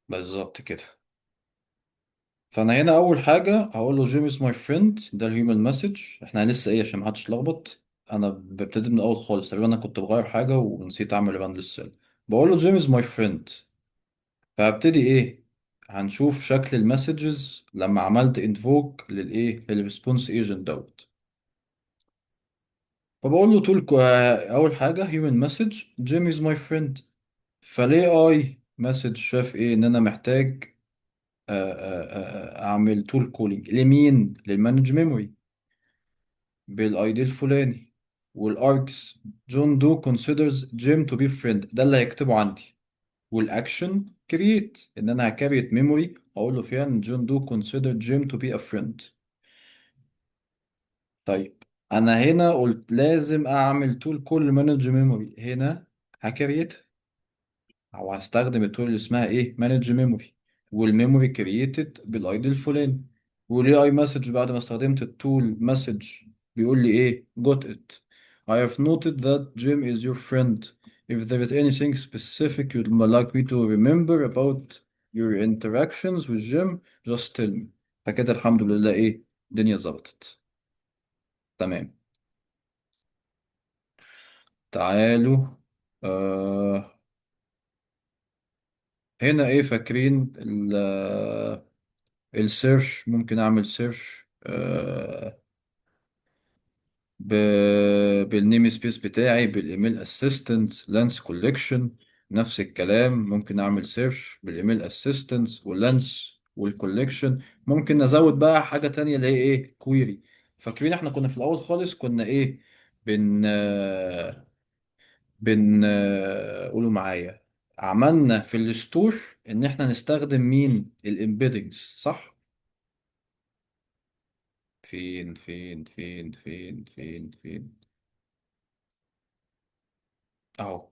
S1: بالظبط كده. فأنا هنا أول حاجة هقول له Jim is my friend، ده الهيومن مسج. احنا لسه إيه عشان محدش يتلخبط، أنا ببتدي من الأول خالص تقريبا. أنا كنت بغير حاجة ونسيت أعمل ران للسيل. بقول له Jim is my friend. فهبتدي ايه؟ هنشوف شكل المسجز لما عملت انفوك للايه للريسبونس ايجنت دوت. فبقول له اول حاجه هيومن مسج جيم از ماي فريند. فليه اي مسج شاف ايه ان انا محتاج اعمل تول كولينج لمين؟ للمانج ميموري بالاي دي الفلاني. والاركس جون دو considers جيم to be friend، ده اللي هيكتبه عندي. والاكشن كرييت ان انا هكريت ميموري اقول له فيها ان جون دو consider جيم to be a friend. طيب. انا هنا قلت لازم اعمل تول كل مانج ميموري هنا هكريتها، او هستخدم التول اللي اسمها ايه مانج ميموري. والميموري كرييتد بالاي دي الفلاني. والاي اي مسج بعد ما استخدمت التول مسج بيقول لي ايه got it. I have noted that Jim is your friend. If there is anything specific you'd like me to remember about your interactions with Jim, just tell me. فكده الحمد لله ايه الدنيا ظبطت. تمام. تعالوا هنا ايه فاكرين السيرش ممكن اعمل سيرش ب... بالنيم سبيس بتاعي، بالايميل اسيستنت، لانس كوليكشن. نفس الكلام ممكن اعمل سيرش بالايميل اسيستنت واللانس والكوليكشن. ممكن نزود بقى حاجة تانية اللي هي ايه، كويري. فاكرين احنا كنا في الاول خالص كنا ايه، بن قولوا معايا، عملنا في الستور ان احنا نستخدم مين، الامبيدنجز، صح؟ فين؟ اهو.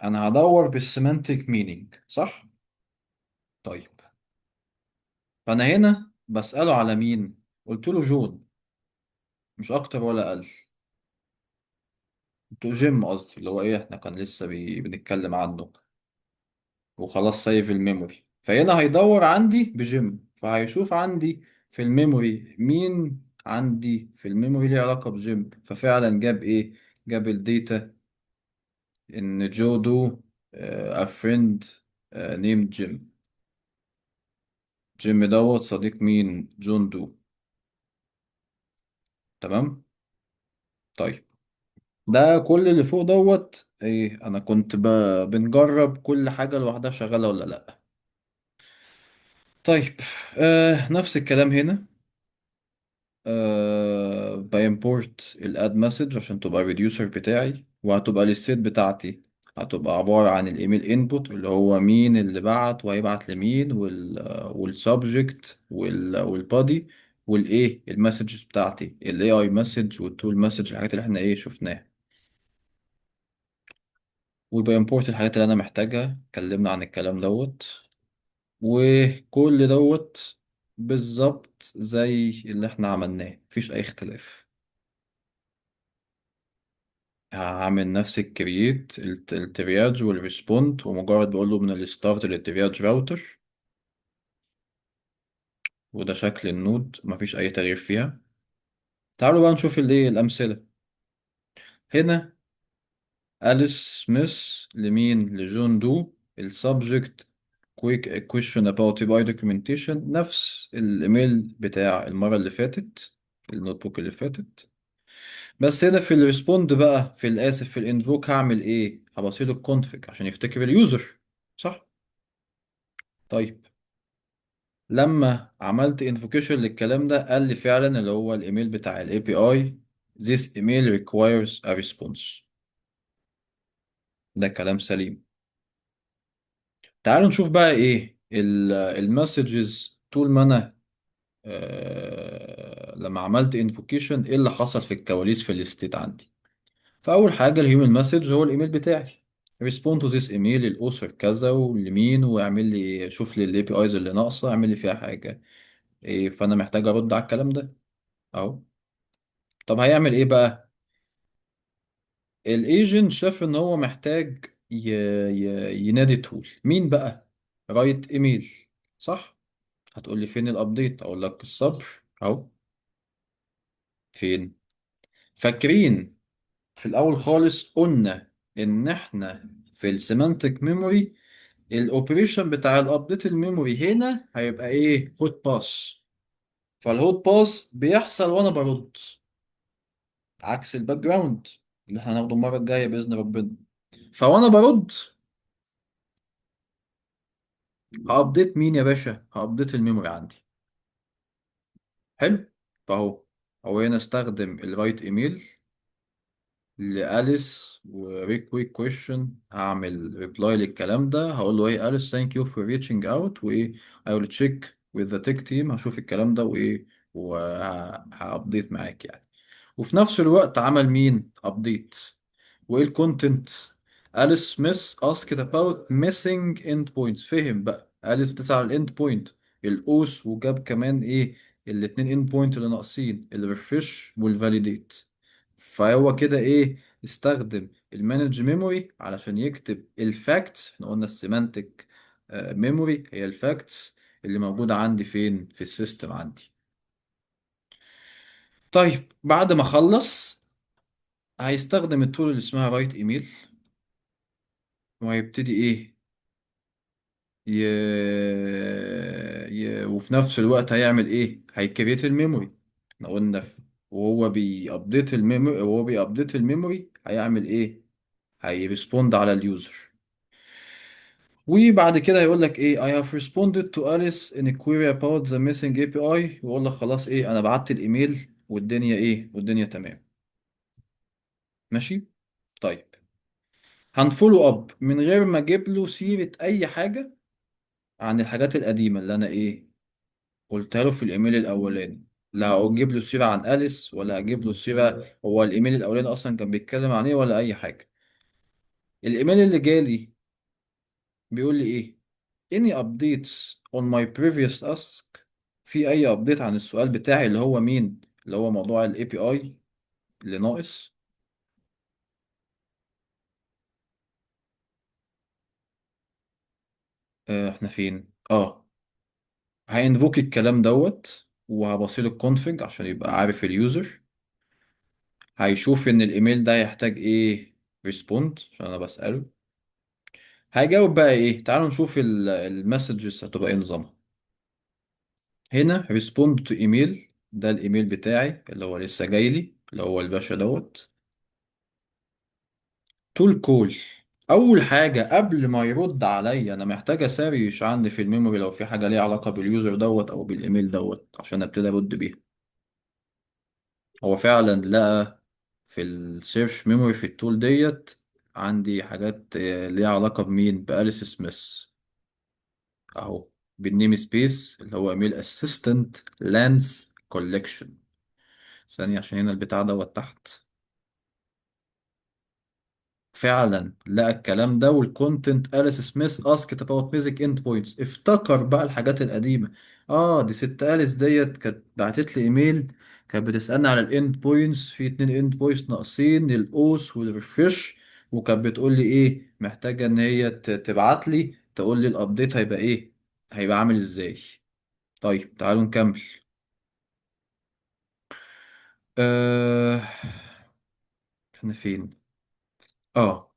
S1: انا هدور بالسيمانتك مينينج، صح؟ طيب، فانا هنا بسأله على مين؟ قلت له جون، مش اكتر ولا اقل. قلت له جيم، قصدي اللي هو ايه، احنا كان لسه بنتكلم عنه، وخلاص سايف الميموري. فهنا هيدور عندي بجيم، فهيشوف عندي في الميموري مين عندي في الميموري ليه علاقة بجيم. ففعلا جاب ايه، جاب الداتا ان جو دو a friend named جيم. جيم دوت صديق مين، جون دو. تمام. طيب، ده كل اللي فوق دوت ايه، انا كنت بنجرب كل حاجة لوحدها شغالة ولا لا. طيب، نفس الكلام هنا. بإمبورت الاد مسج عشان تبقى الريديوسر بتاعي، وهتبقى الستيت بتاعتي هتبقى عبارة عن الايميل انبوت اللي هو مين اللي بعت وهيبعت لمين، والسبجكت والبادي، والايه المسجز بتاعتي الاي اي مسج والتول مسج، الحاجات اللي احنا ايه شفناها. وبإمبورت الحاجات اللي انا محتاجها، اتكلمنا عن الكلام دوت. وكل دوت بالظبط زي اللي احنا عملناه، مفيش اي اختلاف. هعمل نفس الكرييت الترياج والريسبوند، ومجرد بقول له من الستارت للترياج راوتر. وده شكل النود، مفيش اي تغيير فيها. تعالوا بقى نشوف الايه الامثله. هنا أليس سميث لمين، لجون دو. السبجكت كويك question about باي documentation، نفس الايميل بتاع المره اللي فاتت، النوت بوك اللي فاتت. بس هنا في الريسبوند بقى، في الاسف في الانفوك، هعمل ايه، هبصيله الكونفج عشان يفتكر اليوزر، صح؟ طيب، لما عملت انفوكيشن للكلام ده قال لي فعلا اللي هو الايميل بتاع الاي بي اي this email requires a response. ده كلام سليم. تعالوا نشوف بقى ايه المسجز طول ما انا لما عملت انفوكيشن ايه اللي حصل في الكواليس في الستيت عندي. فاول حاجه الهيومن مسج هو الايميل بتاعي، respond to this email الاوثر كذا ولمين، واعمل لي شوف لي الاي بي ايز اللي ناقصه، اعمل لي فيها حاجه ايه، فانا محتاج ارد على الكلام ده اهو. طب هيعمل ايه بقى، الايجنت شاف ان هو محتاج ينادي تول مين بقى، رايت ايميل، صح؟ هتقول لي فين الابديت، اقول لك الصبر اهو. فين، فاكرين في الاول خالص قلنا ان احنا في السيمانتك ميموري الاوبريشن بتاع الابديت الميموري هنا هيبقى ايه، هوت باس. فالهوت باس بيحصل وانا برد، عكس الباك جراوند اللي احنا هناخده المره الجايه باذن ربنا. فوانا برد هابديت مين يا باشا، هابديت الميموري عندي. حلو. فاهو، هو هنا استخدم الرايت ايميل لأليس وريكويك كويشن، هعمل ريبلاي للكلام ده، هقول له ايه، أليس ثانك يو فور ريتشنج اوت، وايه I will check with the tech team، هشوف الكلام ده وايه، وهابديت معاك يعني. وفي نفس الوقت عمل مين ابديت، وايه الكونتنت، أليس سميث asked about missing endpoints. فهم بقى، أليس بتسأل على الاند بوينت الاوس، وجاب كمان ايه، الاتنين اند بوينت اللي ناقصين، الريفرش والفاليديت. فهو كده ايه، استخدم المانج ميموري علشان يكتب الفاكتس. احنا قلنا السيمانتك ميموري هي الفاكتس اللي موجودة عندي فين في السيستم عندي. طيب، بعد ما خلص هيستخدم التول اللي اسمها رايت ايميل، وهيبتدي ايه، ي... وفي نفس الوقت هيعمل ايه؟ هيكريت الميموري. احنا قلنا وهو بيابديت الميموري هيعمل ايه؟ هيرسبوند على اليوزر. وبعد كده هيقول لك ايه: I have responded to Alice in a query about the missing API. ويقول لك خلاص ايه، انا بعت الايميل والدنيا ايه، والدنيا تمام. ماشي. طيب، هنفولو اب من غير ما اجيب له سيرة اي حاجة عن الحاجات القديمة اللي انا ايه قلتها له في الايميل الاولاني. لا هجيب له سيرة عن أليس، ولا هجيب له سيرة هو الايميل الاولاني اصلا كان بيتكلم عن ايه، ولا اي حاجة. الايميل اللي جالي بيقول لي ايه: any updates on my previous ask. في اي ابديت عن السؤال بتاعي اللي هو مين، اللي هو موضوع الاي بي اي اللي ناقص. احنا فين؟ هينفوك الكلام دوت، وهبصيل الكونفج عشان يبقى عارف اليوزر. هيشوف ان الايميل ده يحتاج ايه ريسبوند عشان انا بسأله. هيجاوب بقى ايه. تعالوا نشوف المسجز هتبقى ايه نظامها. هنا ريسبوند تو ايميل، ده الايميل بتاعي اللي هو لسه جاي لي، اللي هو الباشا دوت. تول كول. اول حاجه قبل ما يرد عليا انا محتاج اسرش عندي في الميموري لو في حاجه ليها علاقه باليوزر دوت او بالايميل دوت عشان ابتدي ارد بيها. هو فعلا لقى في السيرش ميموري في التول ديت عندي حاجات ليها علاقه بمين، بأليس سميث. اهو، بالنيم سبيس اللي هو ايميل اسيستنت لانس كولكشن. ثانيه عشان هنا البتاع دوت تحت. فعلا لقى الكلام ده، والكونتنت أليس سميث اسكت اباوت ميوزك اند بوينتس. افتكر بقى الحاجات القديمه. دي ست أليس ديت كانت بعتت لي ايميل، كانت بتسالني على الاند بوينتس، في اتنين اند بوينتس ناقصين، الاوس والريفرش. وكانت بتقول لي ايه، محتاجه ان هي تبعت لي تقول لي الابديت هيبقى ايه، هيبقى عامل ازاي. طيب تعالوا نكمل. آه... احنا فين؟ اه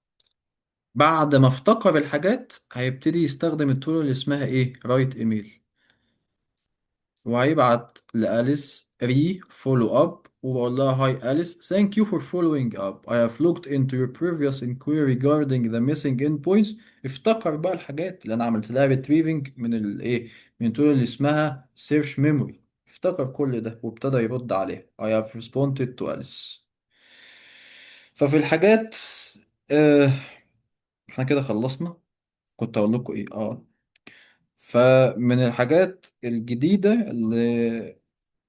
S1: بعد ما افتكر الحاجات هيبتدي يستخدم التول اللي اسمها ايه، رايت ايميل. وهيبعت لأليس ري فولو اب، وبقول لها: هاي أليس, thank you for following up. I have looked into your previous inquiry regarding the missing endpoints. افتكر بقى الحاجات اللي انا عملت لها retrieving من الايه، من التول اللي اسمها search memory. افتكر كل ده وابتدى يرد عليها: I have responded to Alice. ففي الحاجات آه احنا كده خلصنا. كنت اقول لكم ايه، فمن الحاجات الجديدة اللي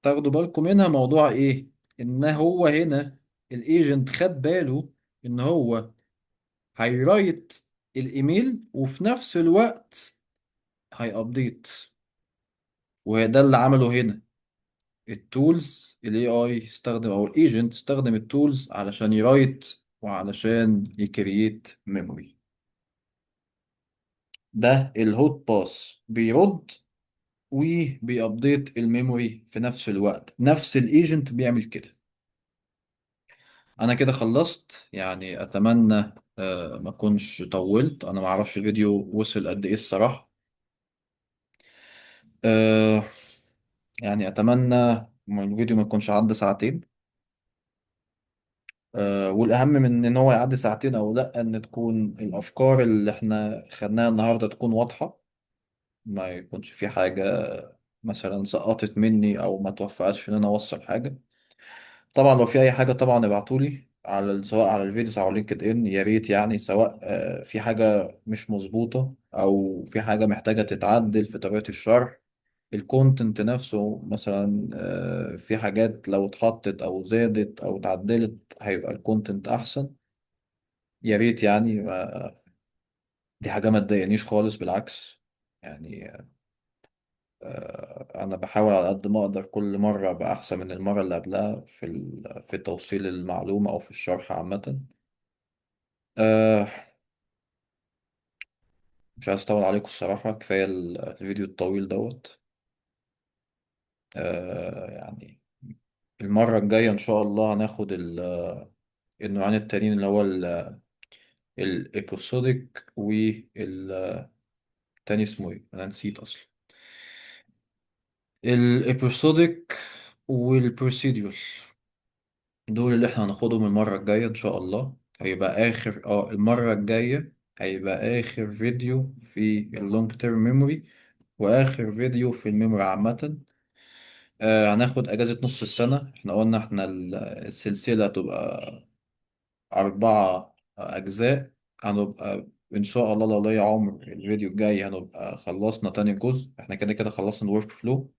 S1: تاخدوا بالكم منها موضوع ايه، ان هو هنا الايجنت خد باله ان هو هيرايت الايميل وفي نفس الوقت هيابديت. وده اللي عمله هنا. التولز الاي اي استخدم، او الايجنت استخدم التولز علشان يرايت وعلشان يكرييت ميموري. ده الهوت باس بيرد وبيابديت الميموري في نفس الوقت، نفس الايجنت بيعمل كده. انا كده خلصت يعني. اتمنى ما اكونش طولت. انا ما اعرفش الفيديو وصل قد ايه الصراحة. آه، يعني اتمنى الفيديو ما يكونش عدى ساعتين. والاهم من ان هو يعدي ساعتين او لا، ان تكون الافكار اللي احنا خدناها النهاردة تكون واضحة. ما يكونش في حاجة مثلا سقطت مني او ما توفقتش ان انا اوصل حاجة. طبعا لو في اي حاجه طبعا ابعتولي على سواء على الفيديوز او لينكد ان، يا ريت يعني. سواء في حاجه مش مظبوطه او في حاجه محتاجه تتعدل في طريقه الشرح، الكونتنت نفسه مثلا. في حاجات لو اتحطت او زادت او اتعدلت هيبقى الكونتنت احسن. يا ريت يعني. دي حاجه ما تضايقنيش خالص، بالعكس يعني. انا بحاول على قد ما اقدر كل مره ابقى احسن من المره اللي قبلها في توصيل المعلومه او في الشرح عامه. أه مش عايز اطول عليكم الصراحه، كفايه الفيديو الطويل دوت. يعني المره الجايه ان شاء الله هناخد النوعين التانيين اللي هو الابيسوديك والسيكونسال. تاني اسمه ايه؟ انا نسيت اصلا. الابيسودك والبروسيديوال، دول اللي احنا هناخدهم المرة الجاية ان شاء الله. هيبقى اخر المرة الجاية هيبقى اخر فيديو في اللونج تيرم ميموري، واخر فيديو في الميموري عامة. هناخد اجازة نص السنة. احنا قلنا احنا السلسلة هتبقى 4 اجزاء. هنبقى ان شاء الله لو ليا عمر الفيديو الجاي هنبقى خلصنا تاني جزء. احنا كده كده خلصنا الورك فلو،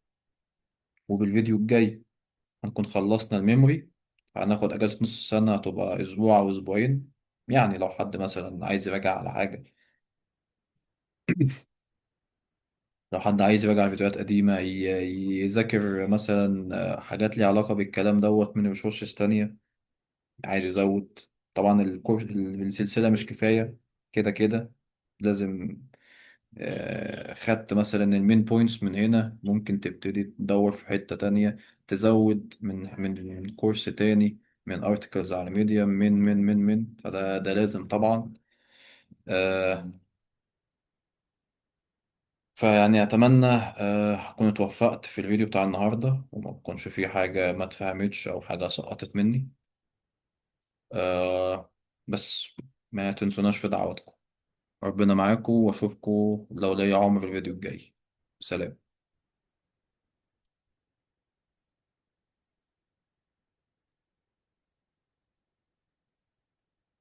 S1: وبالفيديو الجاي هنكون خلصنا الميموري. هناخد اجازة نص سنة، هتبقى اسبوع او اسبوعين. يعني لو حد مثلا عايز يراجع على حاجة، لو حد عايز يراجع على فيديوهات قديمة، يذاكر مثلا حاجات ليها علاقة بالكلام دوت من ريسورسز تانية، عايز يزود. طبعا الكورس السلسلة مش كفاية كده كده، لازم. خدت مثلا المين بوينتس من هنا، ممكن تبتدي تدور في حتة تانية، تزود من كورس تاني، من ارتكلز على ميديا، من فده لازم طبعا. آه، فيعني أتمنى أكون اتوفقت في الفيديو بتاع النهاردة، وما تكونش فيه حاجة ما اتفهمتش أو حاجة سقطت مني. آه، بس ما تنسوناش في دعواتكم. ربنا معاكم، وأشوفكم لو ليا عمر الفيديو الجاي. سلام.